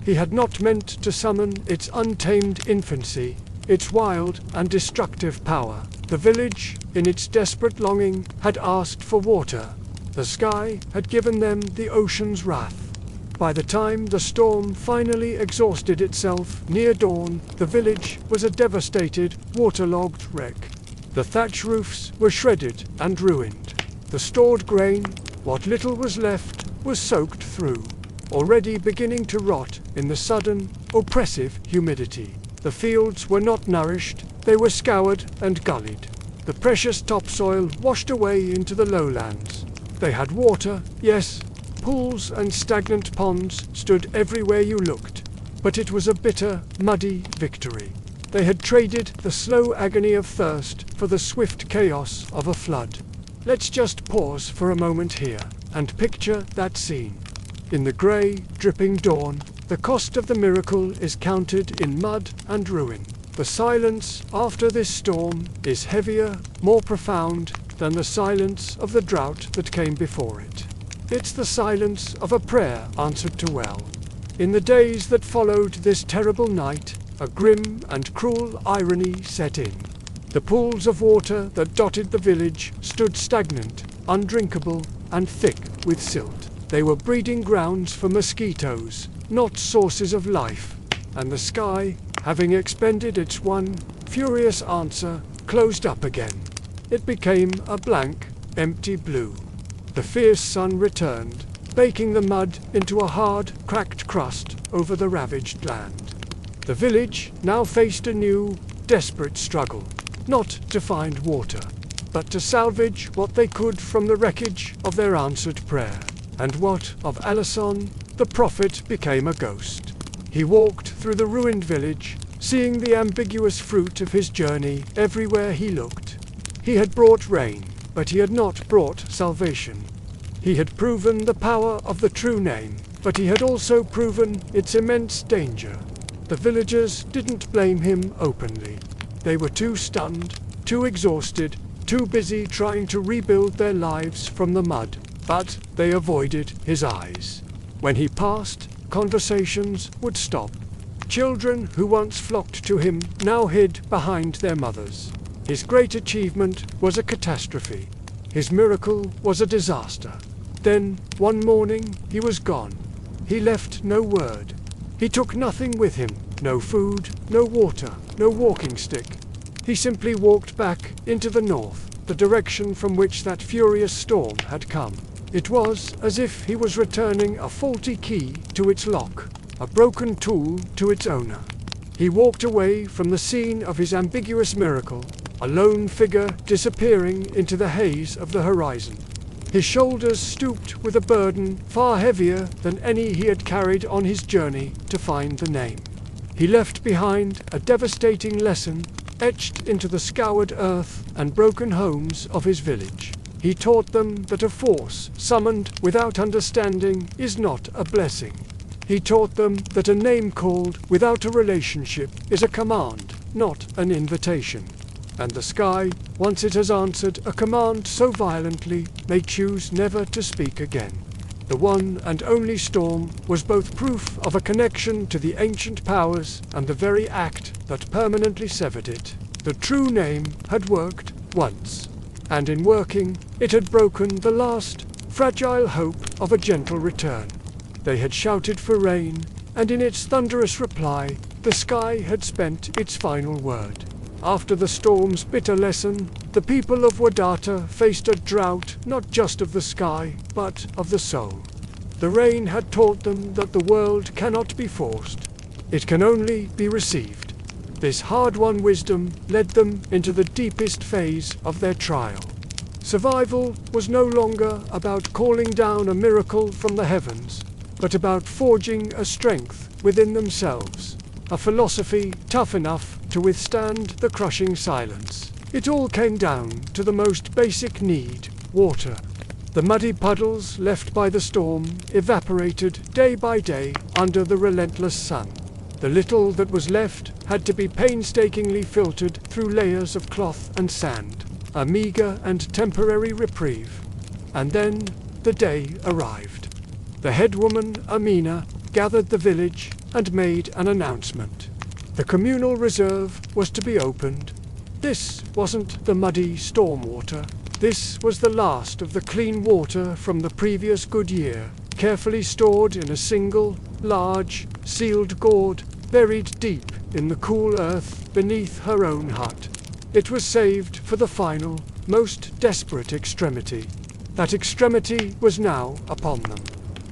He had not meant to summon its untamed infancy, its wild and destructive power. The village, in its desperate longing, had asked for water. The sky had given them the ocean's wrath. By the time the storm finally exhausted itself near dawn, the village was a devastated, waterlogged wreck. The thatch roofs were shredded and ruined. The stored grain, what little was left, was soaked through, already beginning to rot in the sudden, oppressive humidity. The fields were not nourished, they were scoured and gullied. The precious topsoil washed away into the lowlands. They had water, yes, pools and stagnant ponds stood everywhere you looked, but it was a bitter, muddy victory. They had traded the slow agony of thirst for the swift chaos of a flood. Let's just pause for a moment here and picture that scene. In the grey, dripping dawn, the cost of the miracle is counted in mud and ruin. The silence after this storm is heavier, more profound than the silence of the drought that came before it. It's the silence of a prayer answered to well. In the days that followed this terrible night, a grim and cruel irony set in. The pools of water that dotted the village stood stagnant, undrinkable, and thick with silt. They were breeding grounds for mosquitoes, not sources of life, and the sky, having expended its one furious answer, closed up again. It became a blank, empty blue. The fierce sun returned, baking the mud into a hard, cracked crust over the ravaged land. The village now faced a new, desperate struggle, not to find water, but to salvage what they could from the wreckage of their answered prayer. And what of Alassane? The prophet became a ghost. He walked through the ruined village, seeing the ambiguous fruit of his journey everywhere he looked. He had brought rain, but he had not brought salvation. He had proven the power of the true name, but he had also proven its immense danger. The villagers didn't blame him openly. They were too stunned, too exhausted, too busy trying to rebuild their lives from the mud, but they avoided his eyes. When he passed, conversations would stop. Children who once flocked to him now hid behind their mothers. His great achievement was a catastrophe. His miracle was a disaster. Then, one morning, he was gone. He left no word. He took nothing with him, no food, no water, no walking stick. He simply walked back into the north, the direction from which that furious storm had come. It was as if he was returning a faulty key to its lock, a broken tool to its owner. He walked away from the scene of his ambiguous miracle, a lone figure disappearing into the haze of the horizon. His shoulders stooped with a burden far heavier than any he had carried on his journey to find the name. He left behind a devastating lesson etched into the scoured earth and broken homes of his village. He taught them that a force summoned without understanding is not a blessing. He taught them that a name called without a relationship is a command, not an invitation. And the sky, once it has answered a command so violently, may choose never to speak again. The one and only storm was both proof of a connection to the ancient powers and the very act that permanently severed it. The true name had worked once, and in working, it had broken the last, fragile hope of a gentle return. They had shouted for rain, and in its thunderous reply, the sky had spent its final word. After the storm's bitter lesson, the people of Wadata faced a drought not just of the sky, but of the soul. The rain had taught them that the world cannot be forced. It can only be received. This hard-won wisdom led them into the deepest phase of their trial. Survival was no longer about calling down a miracle from the heavens, but about forging a strength within themselves, a philosophy tough enough to withstand the crushing silence. It all came down to the most basic need, water. The muddy puddles left by the storm evaporated day by day under the relentless sun. The little that was left had to be painstakingly filtered through layers of cloth and sand, a meager and temporary reprieve. And then the day arrived. The head woman, Amina, gathered the village and made an announcement. The communal reserve was to be opened. This wasn't the muddy storm water. This was the last of the clean water from the previous good year, carefully stored in a single, large, sealed gourd, buried deep in the cool earth beneath her own hut. It was saved for the final, most desperate extremity. That extremity was now upon them.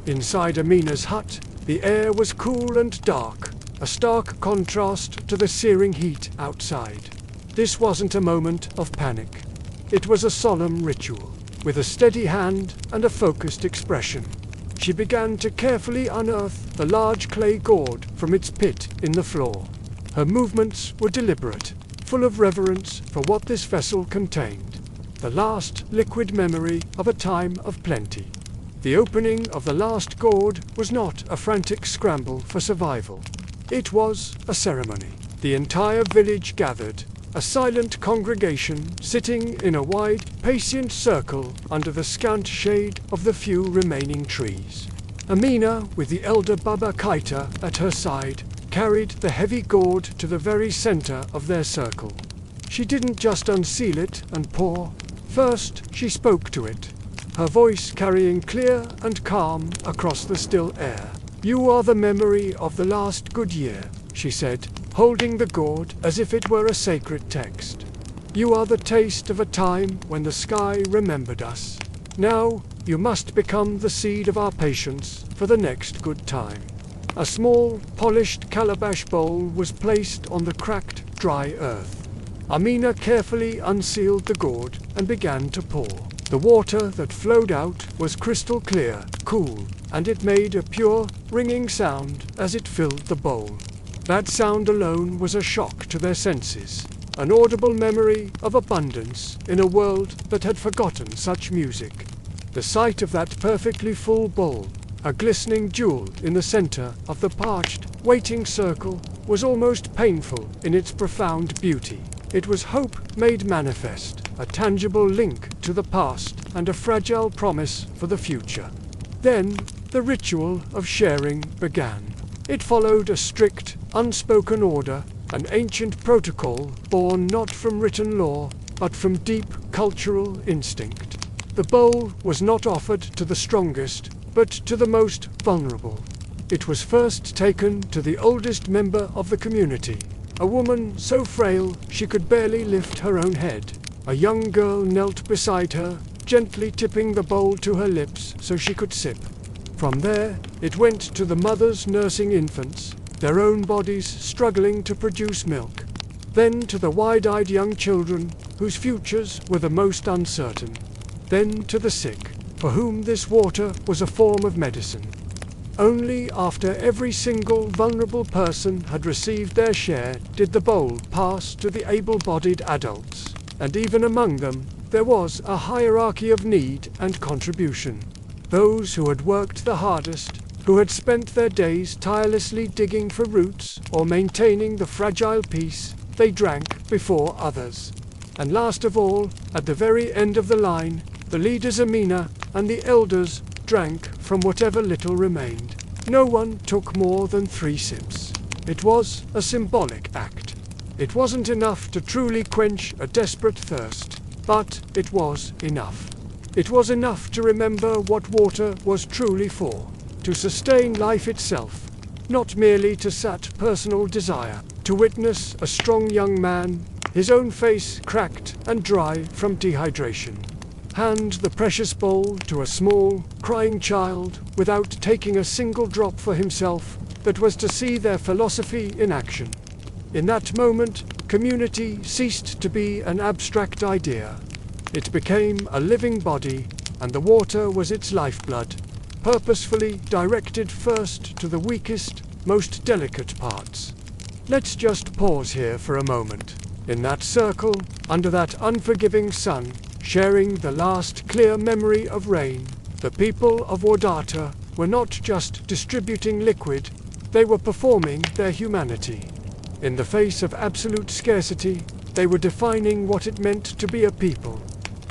Inside Amina's hut, the air was cool and dark, a stark contrast to the searing heat outside. This wasn't a moment of panic. It was a solemn ritual. With a steady hand and a focused expression, she began to carefully unearth the large clay gourd from its pit in the floor. Her movements were deliberate, full of reverence for what this vessel contained, the last liquid memory of a time of plenty. The opening of the last gourd was not a frantic scramble for survival. It was a ceremony. The entire village gathered, a silent congregation sitting in a wide, patient circle under the scant shade of the few remaining trees. Amina, with the elder Baba Kaita at her side, carried the heavy gourd to the very center of their circle. She didn't just unseal it and pour. First, she spoke to it, her voice carrying clear and calm across the still air. "You are the memory of the last good year," she said, holding the gourd as if it were a sacred text. "You are the taste of a time when the sky remembered us. Now you must become the seed of our patience for the next good time." A small, polished calabash bowl was placed on the cracked, dry earth. Amina carefully unsealed the gourd and began to pour. The water that flowed out was crystal clear, cool, and it made a pure, ringing sound as it filled the bowl. That sound alone was a shock to their senses, an audible memory of abundance in a world that had forgotten such music. The sight of that perfectly full bowl, a glistening jewel in the center of the parched, waiting circle, was almost painful in its profound beauty. It was hope made manifest, a tangible link to the past and a fragile promise for the future. Then, the ritual of sharing began. It followed a strict, unspoken order, an ancient protocol born not from written law, but from deep cultural instinct. The bowl was not offered to the strongest, but to the most vulnerable. It was first taken to the oldest member of the community, a woman so frail she could barely lift her own head. A young girl knelt beside her, gently tipping the bowl to her lips so she could sip. From there, it went to the mothers nursing infants, their own bodies struggling to produce milk. Then to the wide-eyed young children, whose futures were the most uncertain. Then to the sick, for whom this water was a form of medicine. Only after every single vulnerable person had received their share did the bowl pass to the able-bodied adults. And even among them, there was a hierarchy of need and contribution. Those who had worked the hardest, who had spent their days tirelessly digging for roots or maintaining the fragile peace, they drank before others. And last of all, at the very end of the line, the leaders Amina and the elders drank from whatever little remained. No one took more than 3 sips. It was a symbolic act. It wasn't enough to truly quench a desperate thirst, but it was enough. It was enough to remember what water was truly for, to sustain life itself, not merely to sat personal desire, to witness a strong young man, his own face cracked and dry from dehydration, hand the precious bowl to a small, crying child without taking a single drop for himself, that was to see their philosophy in action. In that moment, community ceased to be an abstract idea. It became a living body, and the water was its lifeblood, purposefully directed first to the weakest, most delicate parts. Let's just pause here for a moment. In that circle, under that unforgiving sun, sharing the last clear memory of rain, the people of Wadata were not just distributing liquid, they were performing their humanity. In the face of absolute scarcity, they were defining what it meant to be a people,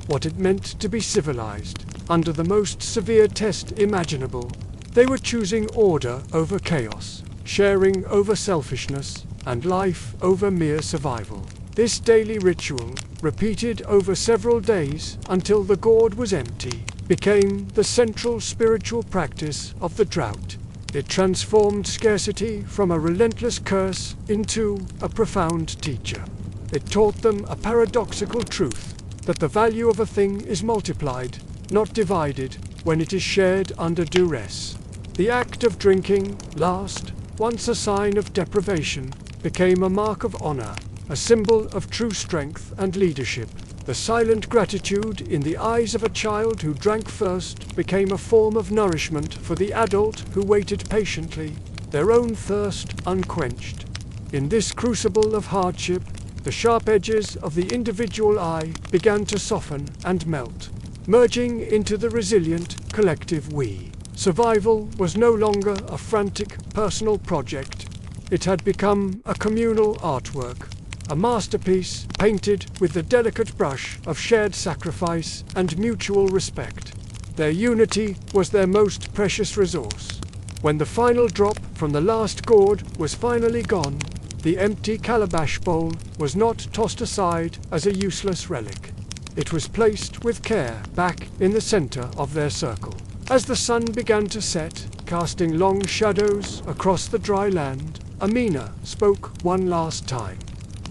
what it meant to be civilized. Under the most severe test imaginable, they were choosing order over chaos, sharing over selfishness, and life over mere survival. This daily ritual, repeated over several days until the gourd was empty, became the central spiritual practice of the drought. It transformed scarcity from a relentless curse into a profound teacher. It taught them a paradoxical truth, that the value of a thing is multiplied, not divided, when it is shared under duress. The act of drinking, last, once a sign of deprivation, became a mark of honor, a symbol of true strength and leadership. The silent gratitude in the eyes of a child who drank first became a form of nourishment for the adult who waited patiently, their own thirst unquenched. In this crucible of hardship, the sharp edges of the individual eye began to soften and melt, merging into the resilient collective we. Survival was no longer a frantic personal project. It had become a communal artwork, a masterpiece painted with the delicate brush of shared sacrifice and mutual respect. Their unity was their most precious resource. When the final drop from the last gourd was finally gone, the empty calabash bowl was not tossed aside as a useless relic. It was placed with care back in the center of their circle. As the sun began to set, casting long shadows across the dry land, Amina spoke one last time.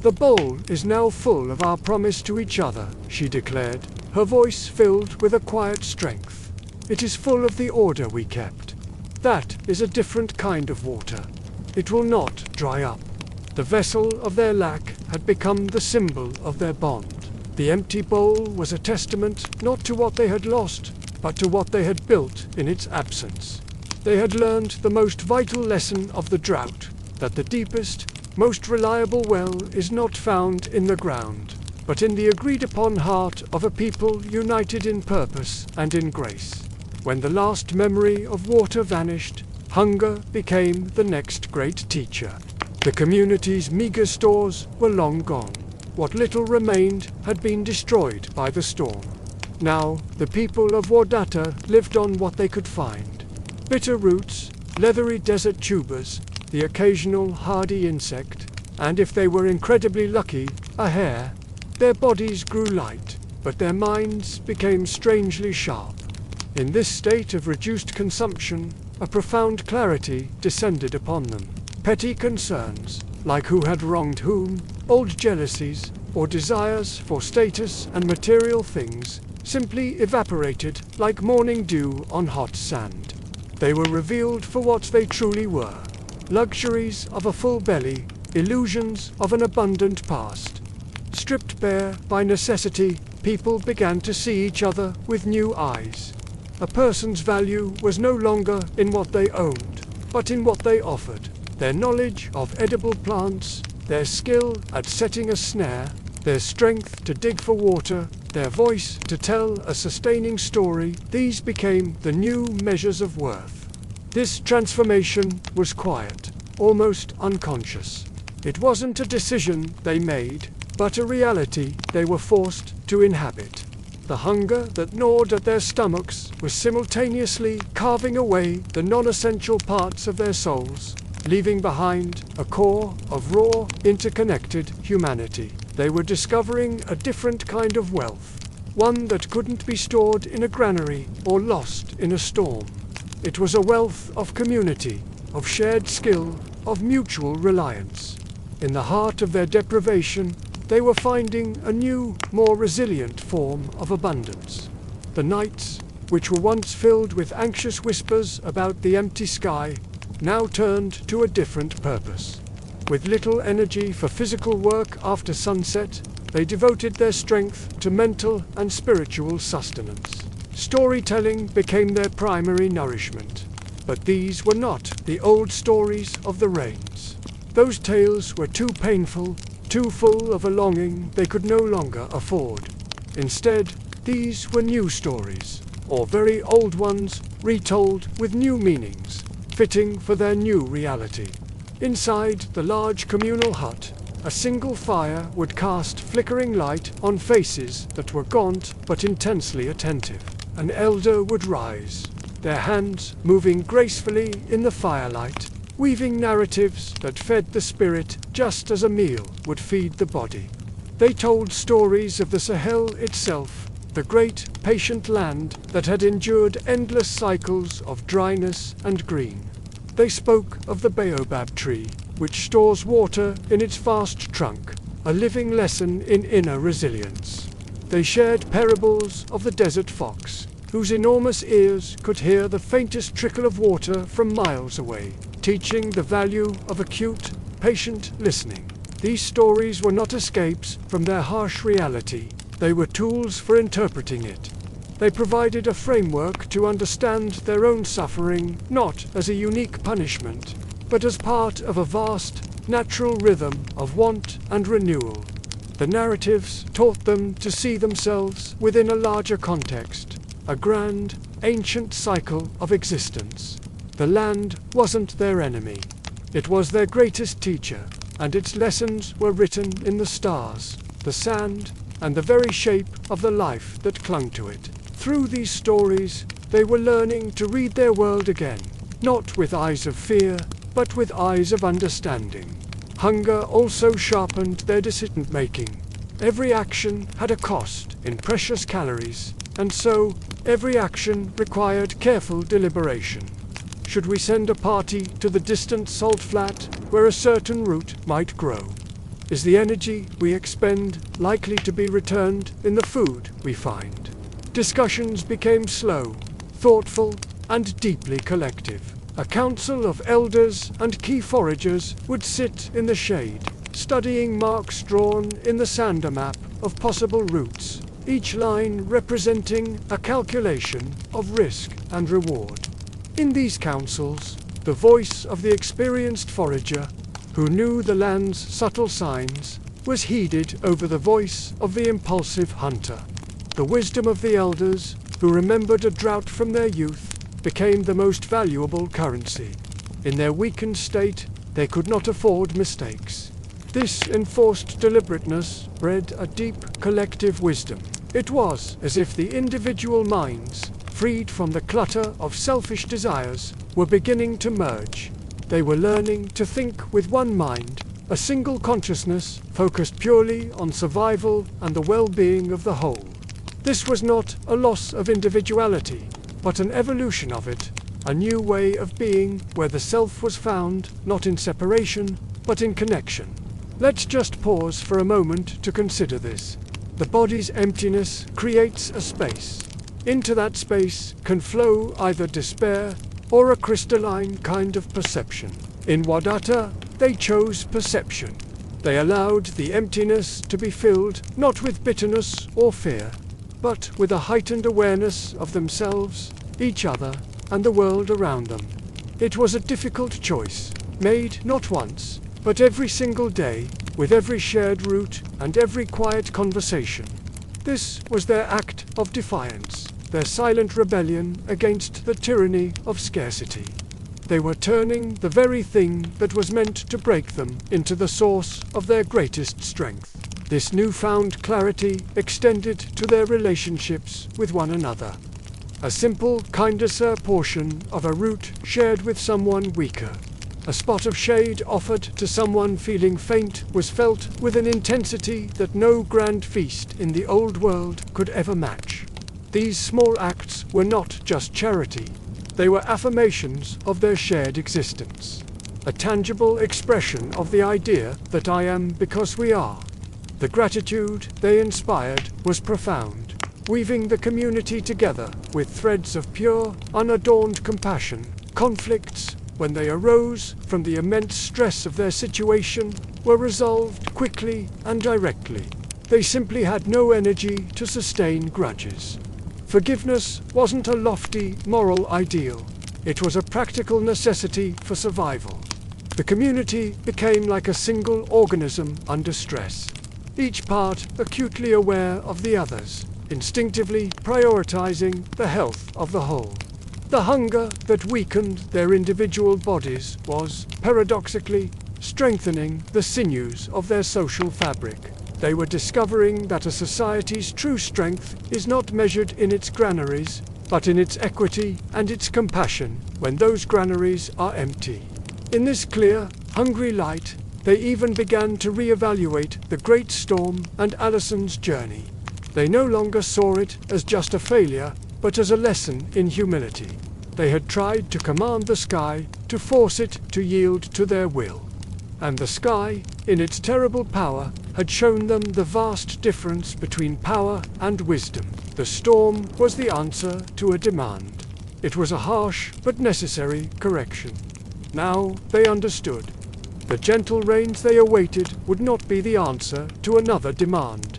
"The bowl is now full of our promise to each other," she declared, her voice filled with a quiet strength. "It is full of the order we kept. That is a different kind of water. It will not dry up." The vessel of their lack had become the symbol of their bond. The empty bowl was a testament not to what they had lost, but to what they had built in its absence. They had learned the most vital lesson of the drought, that the deepest, most reliable well is not found in the ground, but in the agreed-upon heart of a people united in purpose and in grace. When the last memory of water vanished, hunger became the next great teacher. The community's meager stores were long gone. What little remained had been destroyed by the storm. Now, the people of Wadata lived on what they could find. Bitter roots, leathery desert tubers, the occasional hardy insect, and if they were incredibly lucky, a hair. Their bodies grew light, but their minds became strangely sharp. In this state of reduced consumption, a profound clarity descended upon them. Petty concerns, like who had wronged whom, old jealousies, or desires for status and material things, simply evaporated like morning dew on hot sand. They were revealed for what they truly were: luxuries of a full belly, illusions of an abundant past. Stripped bare by necessity, people began to see each other with new eyes. A person's value was no longer in what they owned, but in what they offered. Their knowledge of edible plants, their skill at setting a snare, their strength to dig for water, their voice to tell a sustaining story, these became the new measures of worth. This transformation was quiet, almost unconscious. It wasn't a decision they made, but a reality they were forced to inhabit. The hunger that gnawed at their stomachs was simultaneously carving away the non-essential parts of their souls, leaving behind a core of raw, interconnected humanity. They were discovering a different kind of wealth, one that couldn't be stored in a granary or lost in a storm. It was a wealth of community, of shared skill, of mutual reliance. In the heart of their deprivation, they were finding a new, more resilient form of abundance. The nights, which were once filled with anxious whispers about the empty sky, now turned to a different purpose. With little energy for physical work after sunset, they devoted their strength to mental and spiritual sustenance. Storytelling became their primary nourishment. But these were not the old stories of the rains. Those tales were too painful, too full of a longing they could no longer afford. Instead, these were new stories, or very old ones, retold with new meanings, fitting for their new reality. Inside the large communal hut, a single fire would cast flickering light on faces that were gaunt but intensely attentive. An elder would rise, their hands moving gracefully in the firelight, weaving narratives that fed the spirit just as a meal would feed the body. They told stories of the Sahel itself, the great, patient land that had endured endless cycles of dryness and green. They spoke of the baobab tree, which stores water in its vast trunk, a living lesson in inner resilience. They shared parables of the desert fox, whose enormous ears could hear the faintest trickle of water from miles away, teaching the value of acute, patient listening. These stories were not escapes from their harsh reality. They were tools for interpreting it. They provided a framework to understand their own suffering, not as a unique punishment, but as part of a vast, natural rhythm of want and renewal. The narratives taught them to see themselves within a larger context, a grand, ancient cycle of existence. The land wasn't their enemy. It was their greatest teacher, and its lessons were written in the stars, the sand, and the very shape of the life that clung to it. Through these stories, they were learning to read their world again, not with eyes of fear, but with eyes of understanding. Hunger also sharpened their decision-making. Every action had a cost in precious calories, and so every action required careful deliberation. Should we send a party to the distant salt flat where a certain root might grow? Is the energy we expend likely to be returned in the food we find? Discussions became slow, thoughtful, and deeply collective. A council of elders and key foragers would sit in the shade, studying marks drawn in the sander map of possible routes, each line representing a calculation of risk and reward. In these councils, the voice of the experienced forager, who knew the land's subtle signs, was heeded over the voice of the impulsive hunter. The wisdom of the elders, who remembered a drought from their youth, became the most valuable currency. In their weakened state, they could not afford mistakes. This enforced deliberateness bred a deep collective wisdom. It was as if the individual minds, freed from the clutter of selfish desires, were beginning to merge. They were learning to think with one mind, a single consciousness focused purely on survival and the well-being of the whole. This was not a loss of individuality, but an evolution of it, a new way of being where the self was found not in separation, but in connection. Let's just pause for a moment to consider this. The body's emptiness creates a space. Into that space can flow either despair or a crystalline kind of perception. In Wadata, they chose perception. They allowed the emptiness to be filled not with bitterness or fear, but with a heightened awareness of themselves, each other, and the world around them. It was a difficult choice, made not once, but every single day, with every shared route and every quiet conversation. This was their act of defiance, their silent rebellion against the tyranny of scarcity. They were turning the very thing that was meant to break them into the source of their greatest strength. This newfound clarity extended to their relationships with one another. A simple, kinder portion of a route shared with someone weaker. A spot of shade offered to someone feeling faint was felt with an intensity that no grand feast in the old world could ever match. These small acts were not just charity. They were affirmations of their shared existence. A tangible expression of the idea that I am because we are. The gratitude they inspired was profound, weaving the community together with threads of pure, unadorned compassion. Conflicts, when they arose from the immense stress of their situation, were resolved quickly and directly. They simply had no energy to sustain grudges. Forgiveness wasn't a lofty moral ideal. It was a practical necessity for survival. The community became like a single organism under stress, each part acutely aware of the others, instinctively prioritizing the health of the whole. The hunger that weakened their individual bodies was, paradoxically, strengthening the sinews of their social fabric. They were discovering that a society's true strength is not measured in its granaries, but in its equity and its compassion when those granaries are empty. In this clear, hungry light, they even began to re-evaluate the Great Storm and Alison's journey. They no longer saw it as just a failure, but as a lesson in humility. They had tried to command the sky, to force it to yield to their will. And the sky, in its terrible power, had shown them the vast difference between power and wisdom. The storm was the answer to a demand. It was a harsh but necessary correction. Now they understood. The gentle rains they awaited would not be the answer to another demand.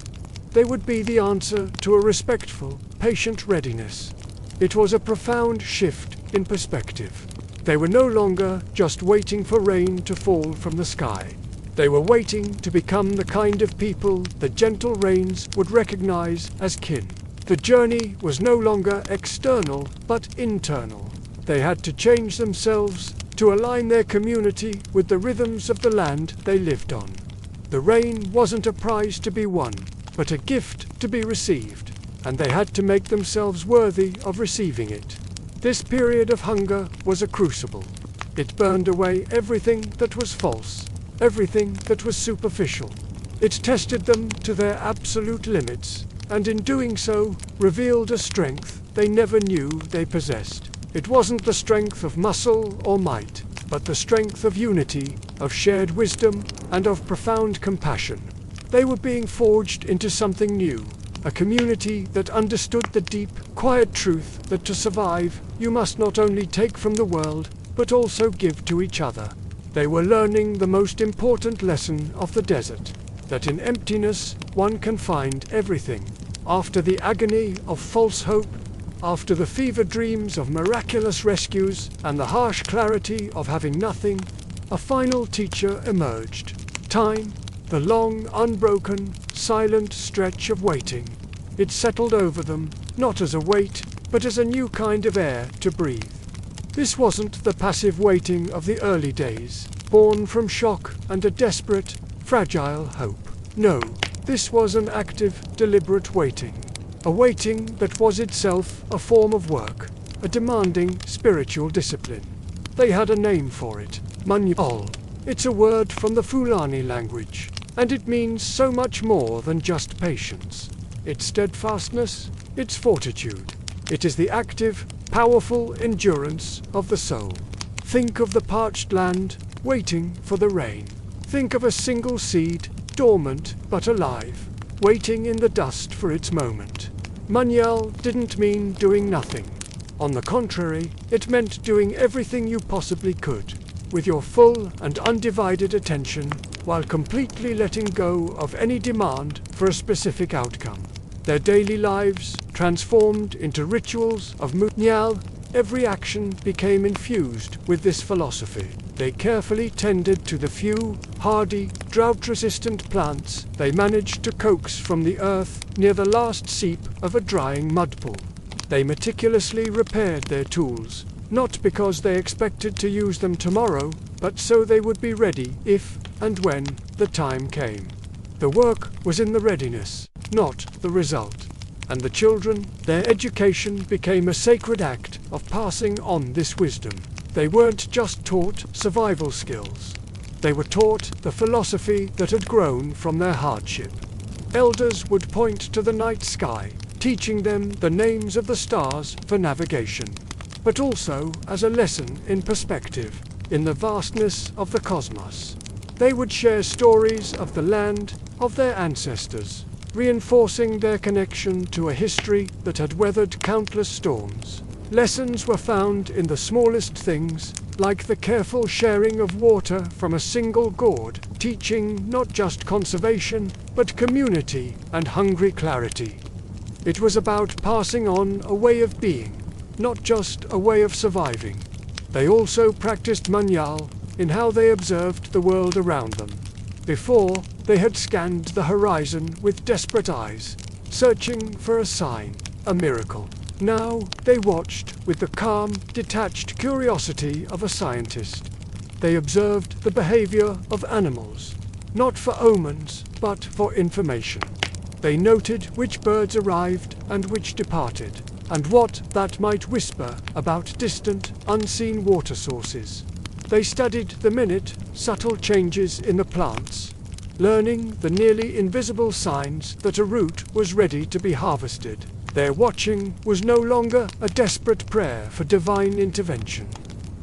They would be the answer to a respectful, patient readiness. It was a profound shift in perspective. They were no longer just waiting for rain to fall from the sky. They were waiting to become the kind of people the gentle rains would recognize as kin. The journey was no longer external, but internal. They had to change themselves to align their community with the rhythms of the land they lived on. The rain wasn't a prize to be won, but a gift to be received, and they had to make themselves worthy of receiving it. This period of hunger was a crucible. It burned away everything that was false, everything that was superficial. It tested them to their absolute limits, and in doing so, revealed a strength they never knew they possessed. It wasn't the strength of muscle or might, but the strength of unity, of shared wisdom, and of profound compassion. They were being forged into something new, a community that understood the deep, quiet truth that to survive, you must not only take from the world, but also give to each other. They were learning the most important lesson of the desert, that in emptiness one can find everything. After the agony of false hope, after the fever dreams of miraculous rescues and the harsh clarity of having nothing, a final teacher emerged. Time, the long, unbroken, silent stretch of waiting. It settled over them, not as a weight, but as a new kind of air to breathe. This wasn't the passive waiting of the early days, born from shock and a desperate, fragile hope. No, this was an active, deliberate waiting. A waiting that was itself a form of work, a demanding spiritual discipline. They had a name for it, Manual. It's a word from the Fulani language, and it means so much more than just patience. It's steadfastness, it's fortitude. It is the active, powerful endurance of the soul. Think of the parched land, waiting for the rain. Think of a single seed, dormant but alive, waiting in the dust for its moment. Manyal didn't mean doing nothing. On the contrary, it meant doing everything you possibly could, with your full and undivided attention, while completely letting go of any demand for a specific outcome. Their daily lives transformed into rituals of Manyal. Every action became infused with this philosophy. They carefully tended to the few, hardy, drought-resistant plants they managed to coax from the earth near the last seep of a drying mud pool. They meticulously repaired their tools, not because they expected to use them tomorrow, but so they would be ready if and when the time came. The work was in the readiness, not the result. And the children, their education became a sacred act of passing on this wisdom. They weren't just taught survival skills. They were taught the philosophy that had grown from their hardship. Elders would point to the night sky, teaching them the names of the stars for navigation, but also as a lesson in perspective, in the vastness of the cosmos. They would share stories of the land, of their ancestors, reinforcing their connection to a history that had weathered countless storms. Lessons were found in the smallest things, like the careful sharing of water from a single gourd, teaching not just conservation, but community and hungry clarity. It was about passing on a way of being, not just a way of surviving. They also practiced Manyal in how they observed the world around them. Before, they had scanned the horizon with desperate eyes, searching for a sign, a miracle. Now, they watched with the calm, detached curiosity of a scientist. They observed the behavior of animals, not for omens, but for information. They noted which birds arrived and which departed, and what that might whisper about distant, unseen water sources. They studied the minute, subtle changes in the plants, learning the nearly invisible signs that a root was ready to be harvested. Their watching was no longer a desperate prayer for divine intervention.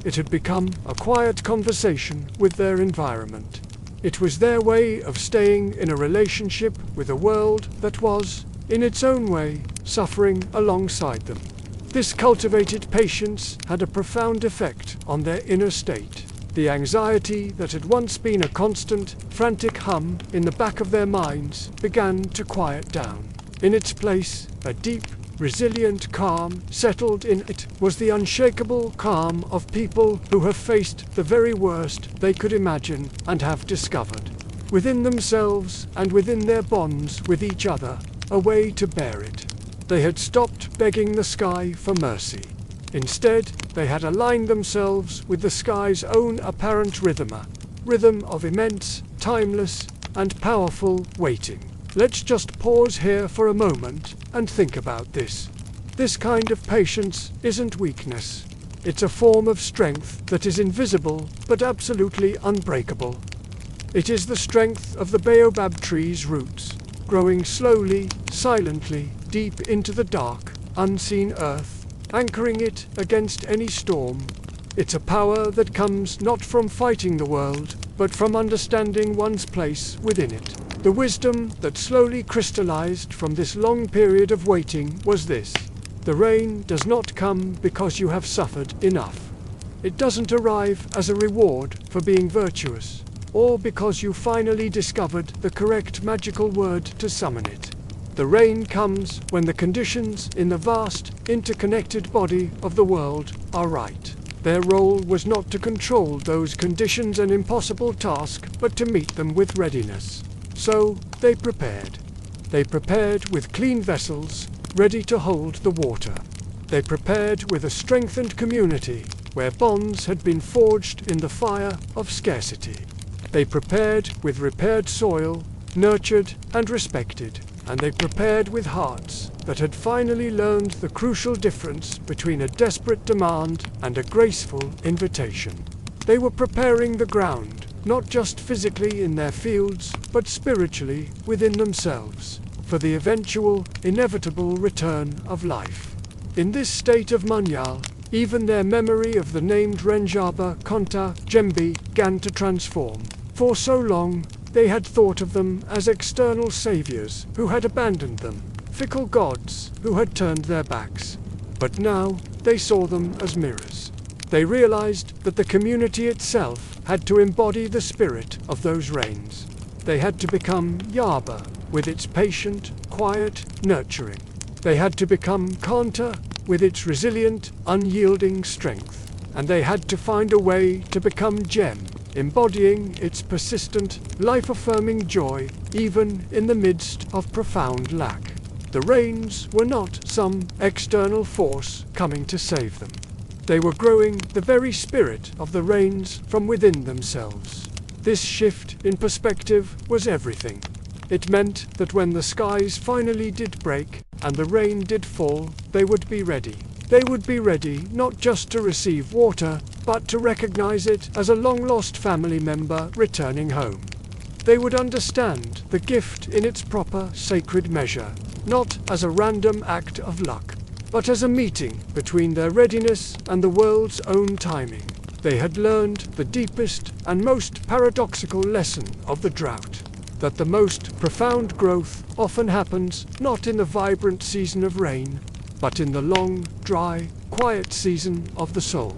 It had become a quiet conversation with their environment. It was their way of staying in a relationship with a world that was, in its own way, suffering alongside them. This cultivated patience had a profound effect on their inner state. The anxiety that had once been a constant, frantic hum in the back of their minds began to quiet down. In its place, a deep, resilient calm settled in. It was the unshakable calm of people who have faced the very worst they could imagine and have discovered, within themselves and within their bonds with each other, a way to bear it. They had stopped begging the sky for mercy. Instead, they had aligned themselves with the sky's own apparent rhythm of immense, timeless, and powerful waiting. Let's just pause here for a moment and think about this. This kind of patience isn't weakness. It's a form of strength that is invisible but absolutely unbreakable. It is the strength of the baobab tree's roots, growing slowly, silently, deep into the dark, unseen earth, anchoring it against any storm. It's a power that comes not from fighting the world, but from understanding one's place within it. The wisdom that slowly crystallized from this long period of waiting was this: the rain does not come because you have suffered enough. It doesn't arrive as a reward for being virtuous, or because you finally discovered the correct magical word to summon it. The rain comes when the conditions in the vast, interconnected body of the world are right. Their role was not to control those conditions, an impossible task, but to meet them with readiness. So they prepared. They prepared with clean vessels, ready to hold the water. They prepared with a strengthened community, where bonds had been forged in the fire of scarcity. They prepared with repaired soil, nurtured and respected, and they prepared with hearts that had finally learned the crucial difference between a desperate demand and a graceful invitation. They were preparing the ground not just physically in their fields, but spiritually within themselves, for the eventual, inevitable return of life. In this state of Manyal, even their memory of the named Renjaba, Konta, Jembi began to transform. For so long, they had thought of them as external saviors who had abandoned them, fickle gods who had turned their backs. But now, they saw them as mirrors. They realized that the community itself had to embody the spirit of those rains. They had to become Yaba, with its patient, quiet, nurturing. They had to become Kanta, with its resilient, unyielding strength. And they had to find a way to become Gem, embodying its persistent, life-affirming joy, even in the midst of profound lack. The rains were not some external force coming to save them. They were growing the very spirit of the rains from within themselves. This shift in perspective was everything. It meant that when the skies finally did break and the rain did fall, they would be ready. They would be ready not just to receive water, but to recognize it as a long-lost family member returning home. They would understand the gift in its proper sacred measure, not as a random act of luck, but as a meeting between their readiness and the world's own timing. They had learned the deepest and most paradoxical lesson of the drought, that the most profound growth often happens not in the vibrant season of rain, but in the long, dry, quiet season of the soul.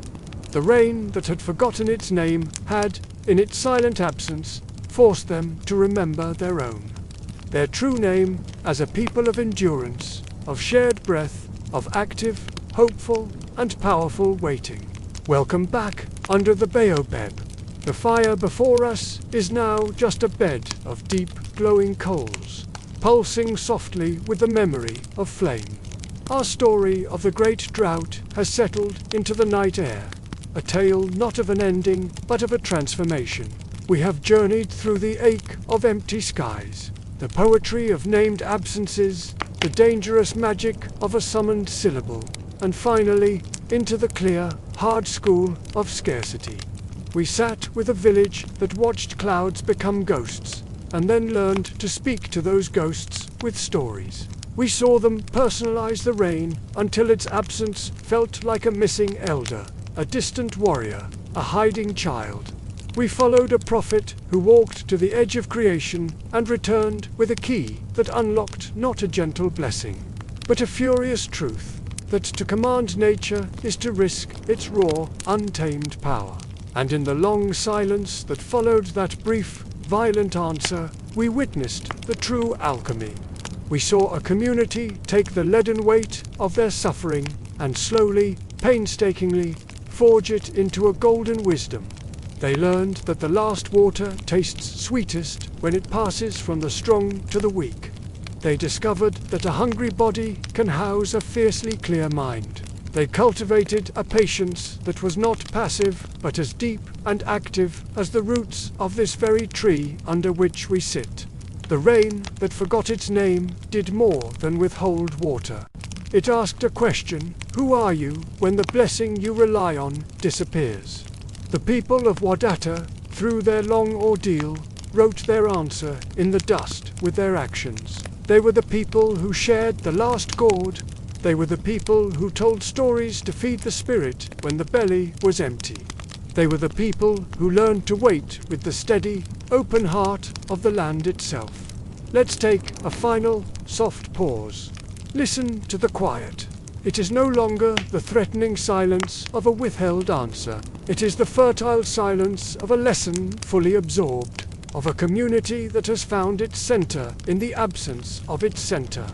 The rain that had forgotten its name had, in its silent absence, forced them to remember their own. Their true name as a people of endurance, of shared breath, of active, hopeful, and powerful waiting. Welcome back under the baobab. The fire before us is now just a bed of deep, glowing coals, pulsing softly with the memory of flame. Our story of the great drought has settled into the night air, a tale not of an ending, but of a transformation. We have journeyed through the ache of empty skies, the poetry of named absences, the dangerous magic of a summoned syllable, and finally, into the clear, hard school of scarcity. We sat with a village that watched clouds become ghosts, and then learned to speak to those ghosts with stories. We saw them personalize the rain until its absence felt like a missing elder, a distant warrior, a hiding child. We followed a prophet who walked to the edge of creation and returned with a key that unlocked not a gentle blessing, but a furious truth, that to command nature is to risk its raw, untamed power. And in the long silence that followed that brief, violent answer, we witnessed the true alchemy. We saw a community take the leaden weight of their suffering and slowly, painstakingly, forge it into a golden wisdom. They learned that the last water tastes sweetest when it passes from the strong to the weak. They discovered that a hungry body can house a fiercely clear mind. They cultivated a patience that was not passive, but as deep and active as the roots of this very tree under which we sit. The rain that forgot its name did more than withhold water. It asked a question: who are you when the blessing you rely on disappears? The people of Wadata, through their long ordeal, wrote their answer in the dust with their actions. They were the people who shared the last gourd. They were the people who told stories to feed the spirit when the belly was empty. They were the people who learned to wait with the steady, open heart of the land itself. Let's take a final, soft pause. Listen to the quiet. It is no longer the threatening silence of a withheld answer. It is the fertile silence of a lesson fully absorbed, of a community that has found its center in the absence of its center.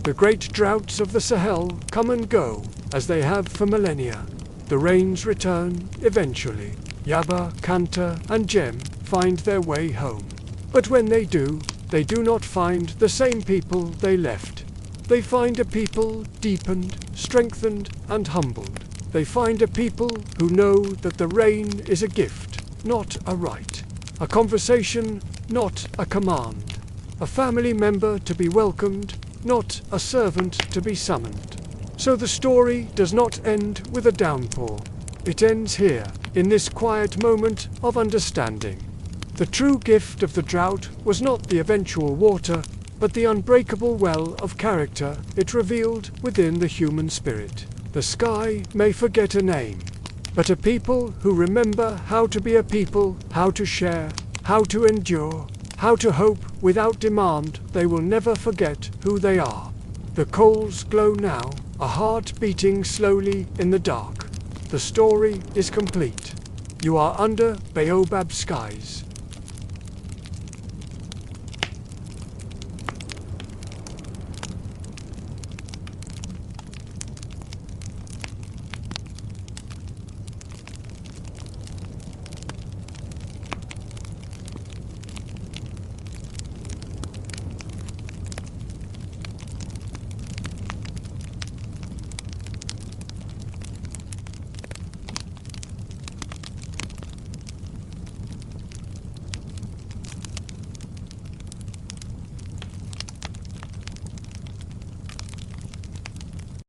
The great droughts of the Sahel come and go, as they have for millennia. The rains return eventually. Yaba, Kanta, and Gem find their way home. But when they do not find the same people they left. They find a people deepened, strengthened, and humbled. They find a people who know that the rain is a gift, not a right. A conversation, not a command. A family member to be welcomed, not a servant to be summoned. So the story does not end with a downpour. It ends here, in this quiet moment of understanding. The true gift of the drought was not the eventual water, but the unbreakable well of character it revealed within the human spirit. The sky may forget a name, but a people who remember how to be a people, how to share, how to endure, how to hope without demand, they will never forget who they are. The coals glow now, a heart beating slowly in the dark. The story is complete. You are under baobab skies.